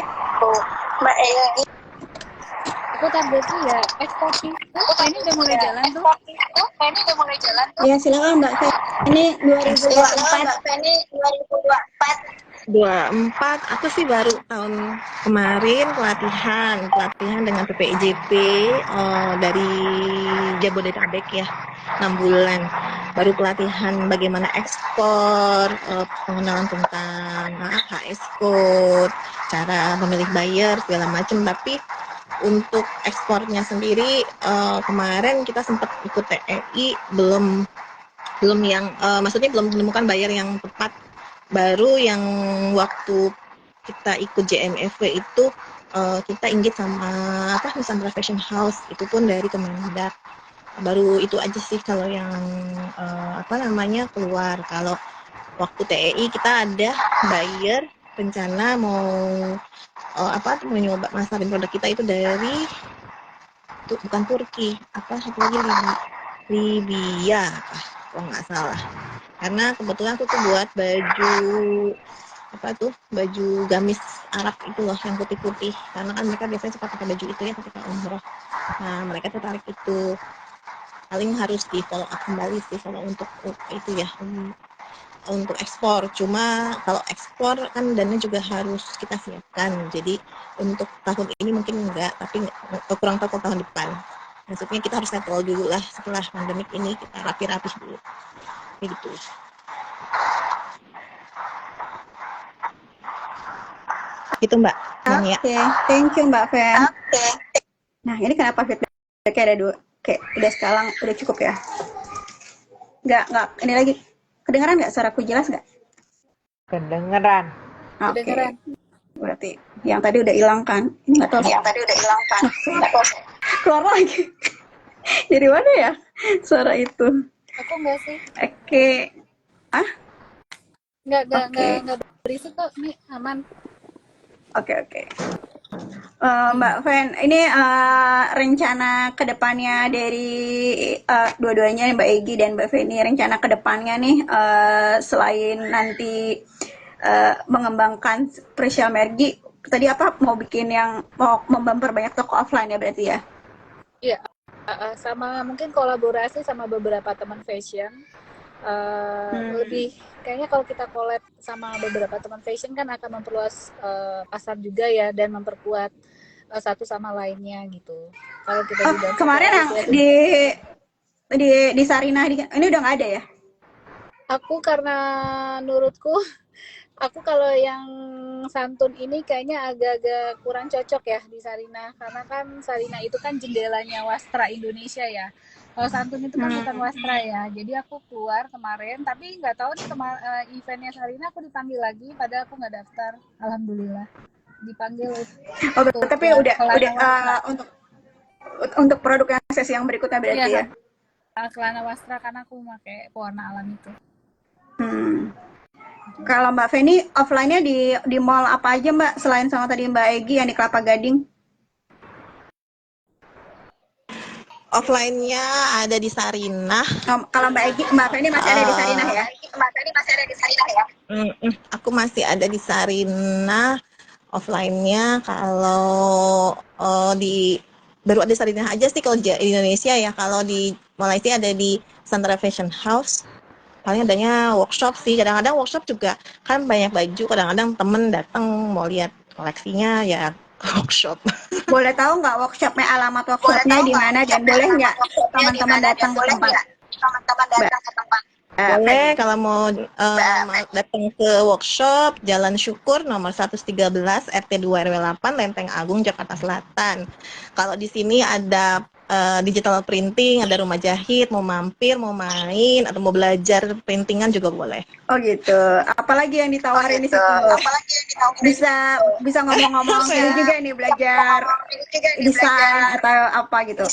Aku targetnya ya ekspor sih. Ini udah mulai jalan tuh. ya silakan Mbak Feni 2024. 24, aku sih baru tahun kemarin pelatihan dengan PPIJP dari Jabodetabek ya, 6 bulan. Baru pelatihan bagaimana ekspor, pengenalan tentang HS code, cara memilih buyer segala macam. Tapi untuk ekspornya sendiri kemarin kita sempat ikut TEI, belum yang maksudnya belum menemukan buyer yang tepat. Baru yang waktu kita ikut JMFW itu kita inggit sama Nusantara Fashion House, itu pun dari Kemendak. Baru itu aja sih kalau yang keluar. Kalau waktu TEI kita ada buyer rencana mau nyoba masarin produk kita itu dari bukan Turki, satu lagi Libya. Libya kalau nggak salah. Karena kebetulan aku tuh buat baju apa tuh, baju gamis Arab itu loh yang putih-putih, karena kan mereka biasanya suka pakai baju itu ya ketika umroh. Nah mereka tertarik itu, paling harus di follow up kembali sih kalau untuk itu ya, untuk ekspor. Cuma kalau ekspor kan dana juga harus kita siapkan, jadi untuk tahun ini mungkin enggak, tapi kurang tahu tahun depan. Maksudnya kita harus settle dulu lah setelah pandemik ini, kita rapi-rapi dulu kayak gitu. Gitu Mbak Nania. Oke, thank you Mbak Fen. Nah, ini kenapa feedbacknya ada dua? Oke, udah sekarang udah cukup ya? Nggak, ini lagi. Kedengeran nggak suaraku jelas nggak? Kedengeran. Oke, Kedengeran. berarti yang tadi udah hilang kan? Ini nggak tahu. Yang tadi udah hilang kan? Keluar lagi. Dari mana ya suara itu? Aku enggak sih. Oke. Enggak berisik kok. Nih aman. Oke. Mbak Fen, ini rencana kedepannya dari dua-duanya, Mbak Egi dan Mbak Feni, rencana kedepannya nih selain nanti mengembangkan Precious Mergi, tadi apa mau bikin yang mau memperbanyak toko offline ya berarti ya? Iya, sama mungkin kolaborasi sama beberapa teman fashion. Lebih kayaknya kalau kita collab sama beberapa teman fashion kan akan memperluas pasar juga ya, dan memperkuat satu sama lainnya gitu. Kalau kita juga kemarin yang di Sarinah ini udah nggak ada ya? Aku karena menurutku aku kalau yang santun ini kayaknya agak-agak kurang cocok ya di Sarinah, karena kan Sarinah itu kan jendelanya wastra Indonesia ya. Kalau santun itu kan bukan wastra ya. Jadi aku keluar kemarin, tapi nggak tahu nih eventnya Sarinah aku dipanggil lagi, padahal aku nggak daftar. Alhamdulillah dipanggil. Tapi udah untuk produk yang sesi yang berikutnya berarti ya. Kelana wastra karena aku pakai pewarna alam itu. Kalau Mbak Feni, offline-nya di mall apa aja Mbak, selain sama tadi Mbak Egi yang di Kelapa Gading? Offline-nya ada di Sarinah. Kalau Mbak Feni masih ada di Sarinah ya? Aku masih ada di Sarinah. Offline-nya kalau baru ada Sarinah aja sih kalau di Indonesia ya. Kalau di Malaysia ada di Santara Fashion House. Paling adanya workshop sih. Kadang-kadang workshop juga kan banyak baju. Kadang-kadang temen datang mau lihat koleksinya ya ke workshop. Boleh tahu nggak workshopnya, alamat workshopnya di mana, dan boleh nggak teman-teman datang ke tempat? Boleh, kalau mau datang ke workshop Jalan Syukur nomor 113 RT 2 RW 8 Lenteng Agung Jakarta Selatan. Kalau di sini ada digital printing, ada rumah jahit, mau mampir, mau main atau mau belajar printingan juga boleh. Oh gitu. Apalagi yang ditawarin di situ? Bisa ngomong-ngomong ini juga nih, belajar desain atau apa gitu?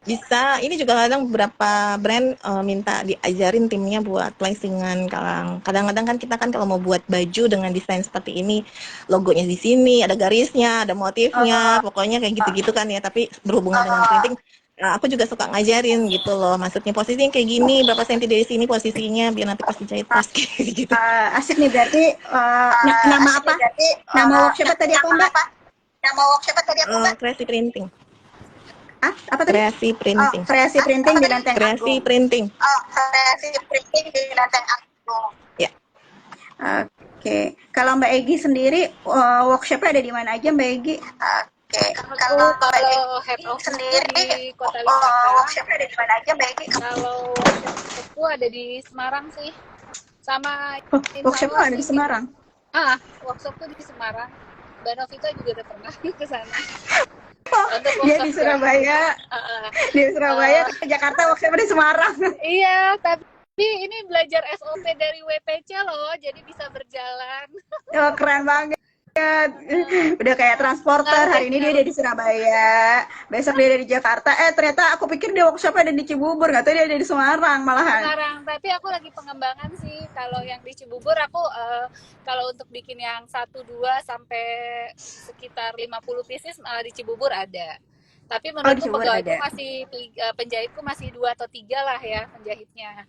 Bisa, ini juga kadang beberapa brand minta diajarin timnya buat placingan. Kadang-kadang kan kita kan kalau mau buat baju dengan desain seperti ini, logonya di sini, ada garisnya, ada motifnya, pokoknya kayak gitu-gitu kan ya, tapi berhubungan dengan printing. Aku juga suka ngajarin gitu loh, maksudnya posisinya kayak gini, berapa senti dari sini posisinya, biar nanti pas dijahit pas kayak gitu. Asik nih, berarti nama apa? Nama workshopnya tadi apa Mbak? Kreasi printing. Apa tadi? Kreasi printing. Kreasi printing di Lenteng Agung. Kreasi printing. Ya. Oke. Kalau Mbak Egi sendiri workshopnya ada di mana aja Mbak Egi? Kalau head office sendiri di Kota Wisata, workshopnya ada di mana aja Mbak Egi? Kalau workshopku ada di Semarang sih, sama workshopnya ada di Semarang. Workshopku di Semarang. Mbak Novita juga udah pernah ke sana. Dia di Surabaya, ke Jakarta, workshopnya di Semarang. Iya, tapi ini belajar SOP dari WPC loh, jadi bisa berjalan. Oh, keren banget. Udah kayak transporter. Hari ini dia ada di Surabaya, besok dia ada di Jakarta. Ternyata aku pikir dia workshopnya ada di Cibubur, nggak tahu dia ada di Semarang malahan. Semarang, tapi aku lagi pengembangan sih. Kalau yang di Cibubur aku kalau untuk bikin yang 1, 2 sampai sekitar 50 pieces malah di Cibubur ada. Tapi Oh, di menurutku Cibubur pegawaiku ada. masih penjahitku masih 2 atau 3 lah ya penjahitnya.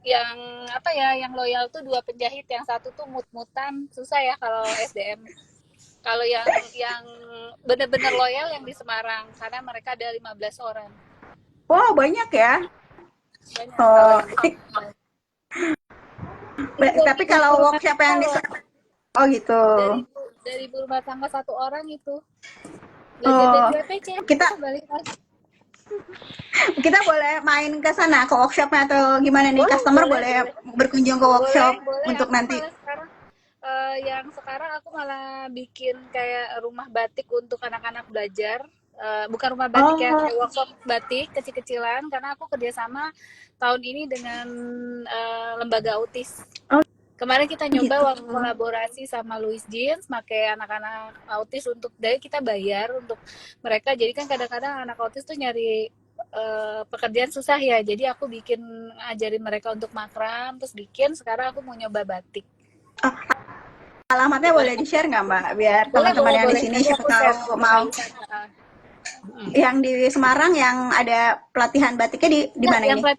Yang apa ya, yang loyal tuh 2 penjahit, yang satu tuh mut-mutan, susah ya kalau SDM. Kalau yang bener-bener loyal yang di Semarang, karena mereka ada 15 orang. Wow, banyak ya. Banyak kalau Oh, yang di Semarang. tapi Ibu kalau rumah workshop tangga yang di loh, Oh gitu. dari ibu rumah tangga 1 orang itu belajar dari Oh, BPC kita balik lagi. kita boleh main ke sana ke workshopnya atau gimana nih? Boleh, Customer boleh, boleh boleh. berkunjung ke Boleh, workshop boleh. untuk Aku nanti. malah sekarang yang sekarang aku malah bikin kayak rumah batik untuk anak-anak belajar. Bukan rumah batik ya, Oh, kayak workshop batik kecil-kecilan, karena aku kerjasama tahun ini dengan lembaga autis. oh Kemarin kita gitu. nyoba kolaborasi sama Louis Jeans, pakai anak-anak autis untuk dari kita bayar untuk mereka. Jadi kan kadang-kadang anak autis tuh nyari pekerjaan susah ya. Jadi aku bikin ngajarin mereka untuk makram, terus bikin. Sekarang aku mau nyoba batik. Oh, alamatnya boleh di-share nggak Mbak? Biar Boleh, teman-teman boleh, yang di boleh. sini Nanti siapa aku share tahu kota mau. wisata. Yang di Semarang yang ada pelatihan batiknya di Enggak, mana yang ini?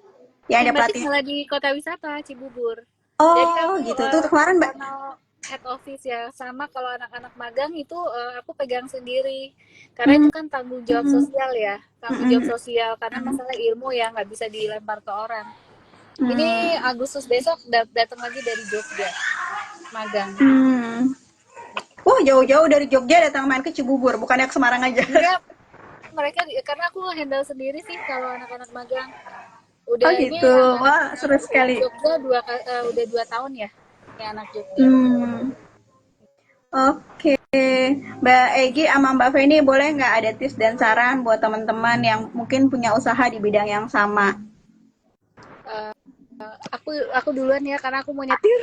Yang ada batik pelatihan. malah di kota wisata Cibubur. Jadi Oh, aku gitu. Tuh kemarin Mbak. kanal head office ya. Sama kalau anak-anak magang itu aku pegang sendiri. Karena itu Hmm, kan tanggung jawab sosial ya. Tanggung jawab hmm, sosial karena masalah ilmu ya nggak bisa dilempar ke orang. Ini hmm, Agustus besok datang lagi dari Jogja magang. hmm. Oh, jauh-jauh dari Jogja datang main ke Cibubur, bukannya ke Semarang aja. Iya, mereka karena aku handle sendiri sih kalau anak-anak magang. Oh Udah ini gitu. anak-anak Wah, seru sekali. Jogja udah 2 tahun ya, ini anak Jogja. Hmm. Oke, Mbak Egi sama Mbak Feni boleh nggak ada tips dan saran buat teman-teman yang mungkin punya usaha di bidang yang sama? Eh, aku duluan ya karena aku mau nyetir.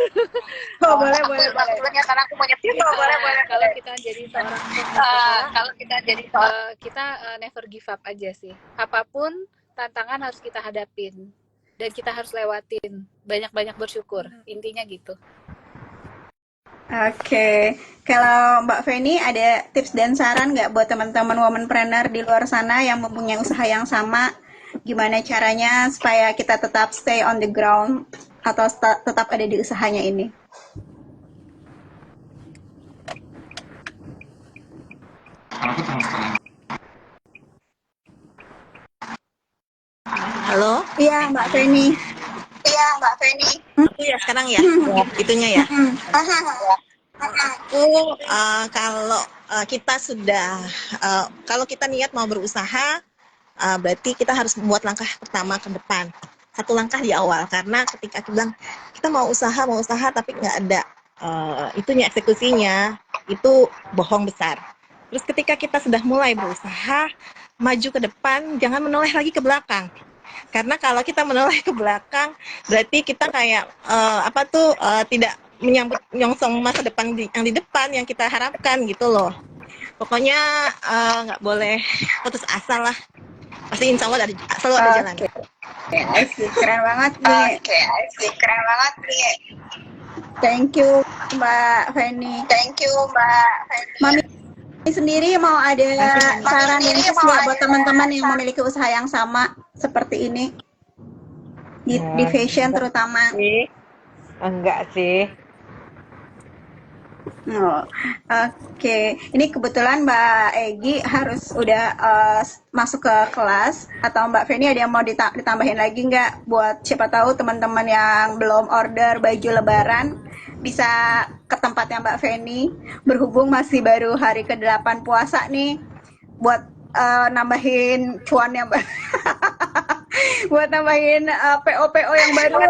Oh, boleh, boleh, Aku boleh. duluan ya karena aku mau nyetir. Kalau kita jadi seorang pengusaha, Kalau kita jadi seorang kita never give up aja sih. Apapun tantangan harus kita hadapin dan kita harus lewatin. Banyak-banyak bersyukur. Intinya gitu. Oke, kalau Mbak Feni ada tips dan saran nggak buat teman-teman womanpreneur di luar sana yang mempunyai usaha yang sama? Gimana caranya supaya kita tetap stay on the ground atau tetap ada di usahanya ini? Halo, Iya, Mbak Feni. aku ya sekarang ya, itunya ya. Aku kalau kita sudah kalau kita niat mau berusaha, berarti kita harus membuat langkah pertama ke depan. Satu langkah di awal, karena ketika kita bilang kita mau usaha tapi nggak ada itunya eksekusinya, itu bohong besar. Terus ketika kita sudah mulai berusaha, maju ke depan, jangan menoleh lagi ke belakang. Karena kalau kita menoleh ke belakang, berarti kita kayak tidak menyambut nyongsong masa depan yang di depan yang kita harapkan gitu loh. Pokoknya nggak boleh putus asa lah. Pasti insya Allah selalu ada jalan. Asik, keren banget nih. Thank you, Mbak Feni. Mami sendiri mau ada saran dan tips nggak buat teman-teman yang memiliki usaha yang sama seperti ini di fashion terutama? Enggak sih. Oh, oke. Ini kebetulan Mbak Egi harus udah masuk ke kelas, atau Mbak Feni ada yang mau ditambahin lagi nggak buat siapa tahu teman-teman yang belum order baju Lebaran bisa ke tempatnya Mbak Feni, berhubung masih baru hari ke-8 puasa nih, buat nambahin cuannya Mbak. Buat nambahin PO-PO yang baru.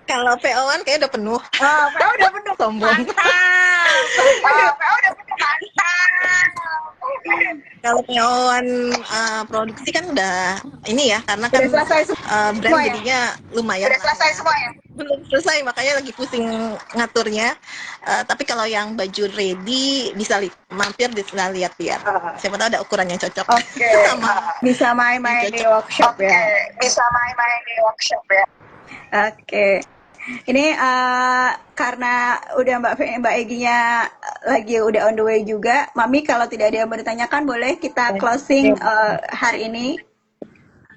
Kalau PO-an kayak udah penuh. PO udah penuh. Sombong. Kalau PO-an produksi kan udah ini ya, karena kan Udah selesai brand semua ya? jadinya lumayan. Belum selesai, makanya lagi pusing ngaturnya. Tapi kalau yang baju ready bisa mampir bisa lihat-lihat. Siapa tahu ada ukuran yang cocok. Oke. Bisa main-main di workshop ya. Oke. Ini karena udah Mbak Egy-nya lagi udah on the way juga, Mami kalau tidak ada yang mau ditanyakan boleh kita closing hari ini.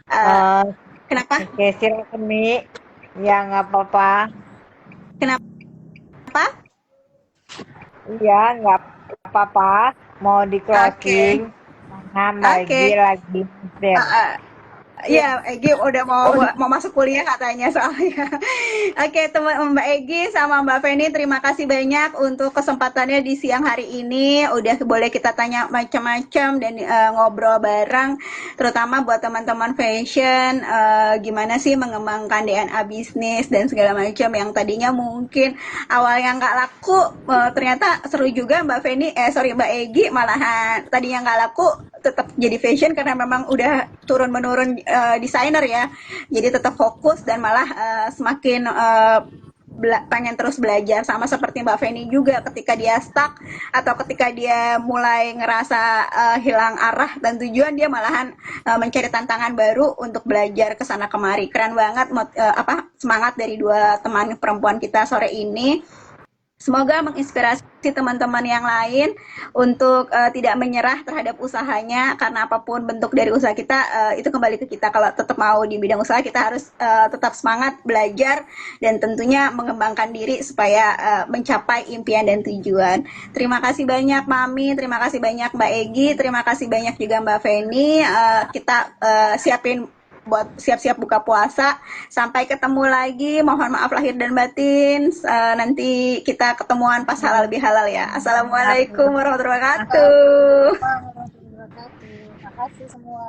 Eh, Kenapa? Oke, silakan Mi. Ya, nggak apa-apa. Kenapa? Iya, nggak apa-apa. Mau di Oke, closing. Karena oke. lagi Uh, meeting. uh, Iya, Egy udah mau masuk kuliah katanya soalnya. Oke, teman Mbak Egy sama Mbak Feni, terima kasih banyak untuk kesempatannya di siang hari ini. Udah boleh kita tanya macam-macam dan ngobrol bareng, terutama buat teman-teman fashion, gimana sih mengembangkan DNA bisnis dan segala macam yang tadinya mungkin awalnya nggak laku, ternyata seru juga Mbak Feni, sorry Mbak Egy, malahan tadinya nggak laku tetap jadi fashion karena memang udah turun menurun desainer ya, jadi tetap fokus dan malah semakin pengen terus belajar, sama seperti Mbak Feni juga ketika dia stuck atau ketika dia mulai ngerasa hilang arah dan tujuan, dia malahan mencari tantangan baru untuk belajar ke sana kemari. Keren banget semangat dari dua teman perempuan kita sore ini. Semoga menginspirasi teman-teman yang lain untuk tidak menyerah terhadap usahanya, karena apapun bentuk dari usaha kita itu kembali ke kita. Kalau tetap mau di bidang usaha, kita harus tetap semangat belajar dan tentunya mengembangkan diri supaya mencapai impian dan tujuan. Terima kasih banyak Mami, terima kasih banyak Mbak Egy, terima kasih banyak juga Mbak Feni. Kita siapin buat siap-siap buka puasa. Sampai ketemu lagi. Mohon maaf lahir dan batin. Nanti kita ketemuan pas halal bihalal ya. Assalamualaikum warahmatullahi wabarakatuh. Waalaikumsalam warahmatullahi wabarakatuh. Makasih semua.